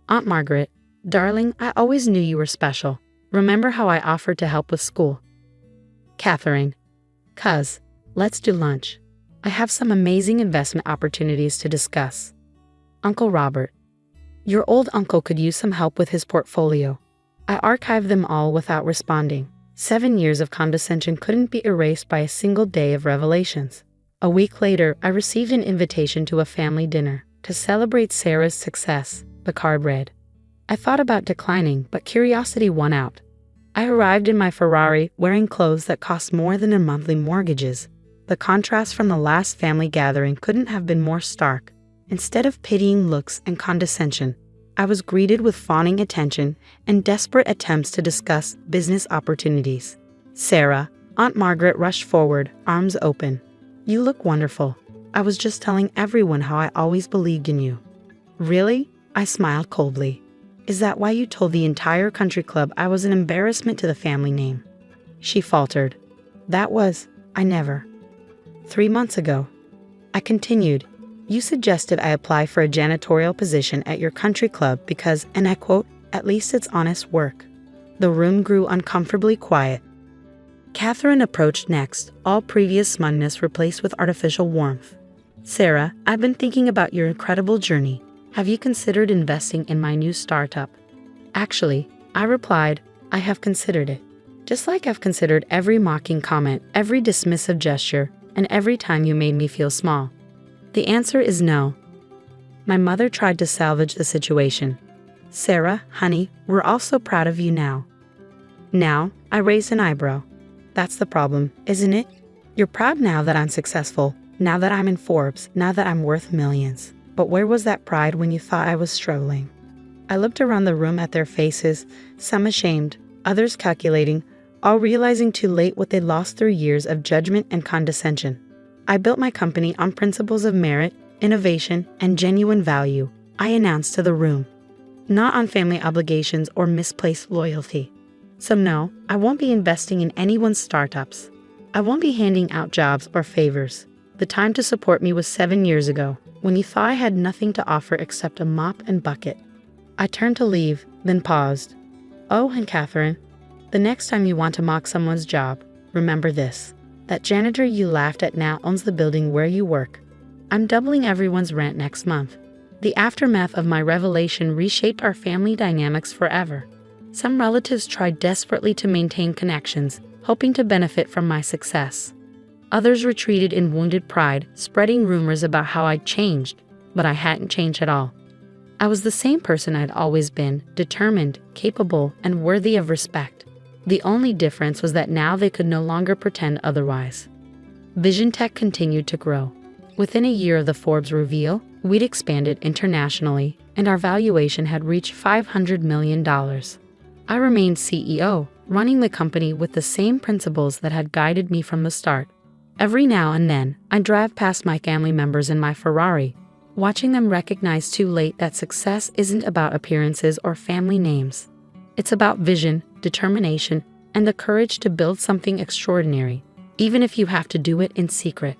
"Aunt Margaret, darling, I always knew you were special. Remember how I offered to help with school?" "Catherine, cuz, let's do lunch. I have some amazing investment opportunities to discuss." "Uncle Robert, your old uncle could use some help with his portfolio." I archived them all without responding. 7 years of condescension couldn't be erased by a single day of revelations. A week later, I received an invitation to a family dinner to celebrate Sarah's success, the card read. I thought about declining, but curiosity won out. I arrived in my Ferrari wearing clothes that cost more than a monthly mortgages. The contrast from the last family gathering couldn't have been more stark. Instead of pitying looks and condescension, I was greeted with fawning attention and desperate attempts to discuss business opportunities. "Sarah," Aunt Margaret rushed forward, arms open. "You look wonderful. I was just telling everyone how I always believed in you." "Really?" I smiled coldly. "Is that why you told the entire country club I was an embarrassment to the family name?" She faltered. I never. 3 months ago." I continued. "You suggested I apply for a janitorial position at your country club because, and I quote, 'at least it's honest work.'" The room grew uncomfortably quiet. Catherine approached next, all previous smugness replaced with artificial warmth. "Sarah, I've been thinking about your incredible journey. Have you considered investing in my new startup?" "Actually," I replied, "I have considered it. Just like I've considered every mocking comment, every dismissive gesture, and every time you made me feel small. The answer is no." My mother tried to salvage the situation. "Sarah, honey, we're all so proud of you now." "Now?" I raised an eyebrow. "That's the problem, isn't it? You're proud now that I'm successful, now that I'm in Forbes, now that I'm worth millions. But where was that pride when you thought I was struggling?" I looked around the room at their faces, some ashamed, others calculating, all realizing too late what they'd lost through years of judgment and condescension. "I built my company on principles of merit, innovation, and genuine value," I announced to the room. "Not on family obligations or misplaced loyalty. So no, I won't be investing in anyone's startups. I won't be handing out jobs or favors. The time to support me was 7 years ago, when you thought I had nothing to offer except a mop and bucket." I turned to leave, then paused. "Oh, and Catherine, the next time you want to mock someone's job, remember this. That janitor you laughed at now owns the building where you work. I'm doubling everyone's rent next month." The aftermath of my revelation reshaped our family dynamics forever. Some relatives tried desperately to maintain connections, hoping to benefit from my success. Others retreated in wounded pride, spreading rumors about how I'd changed, but I hadn't changed at all. I was the same person I'd always been, determined, capable, and worthy of respect. The only difference was that now they could no longer pretend otherwise. Vision Tech continued to grow. Within a year of the Forbes reveal, we'd expanded internationally, and our valuation had reached $500 million. I remained CEO, running the company with the same principles that had guided me from the start. Every now and then, I drive past my family members in my Ferrari, watching them recognize too late that success isn't about appearances or family names. It's about vision, determination, and the courage to build something extraordinary, even if you have to do it in secret.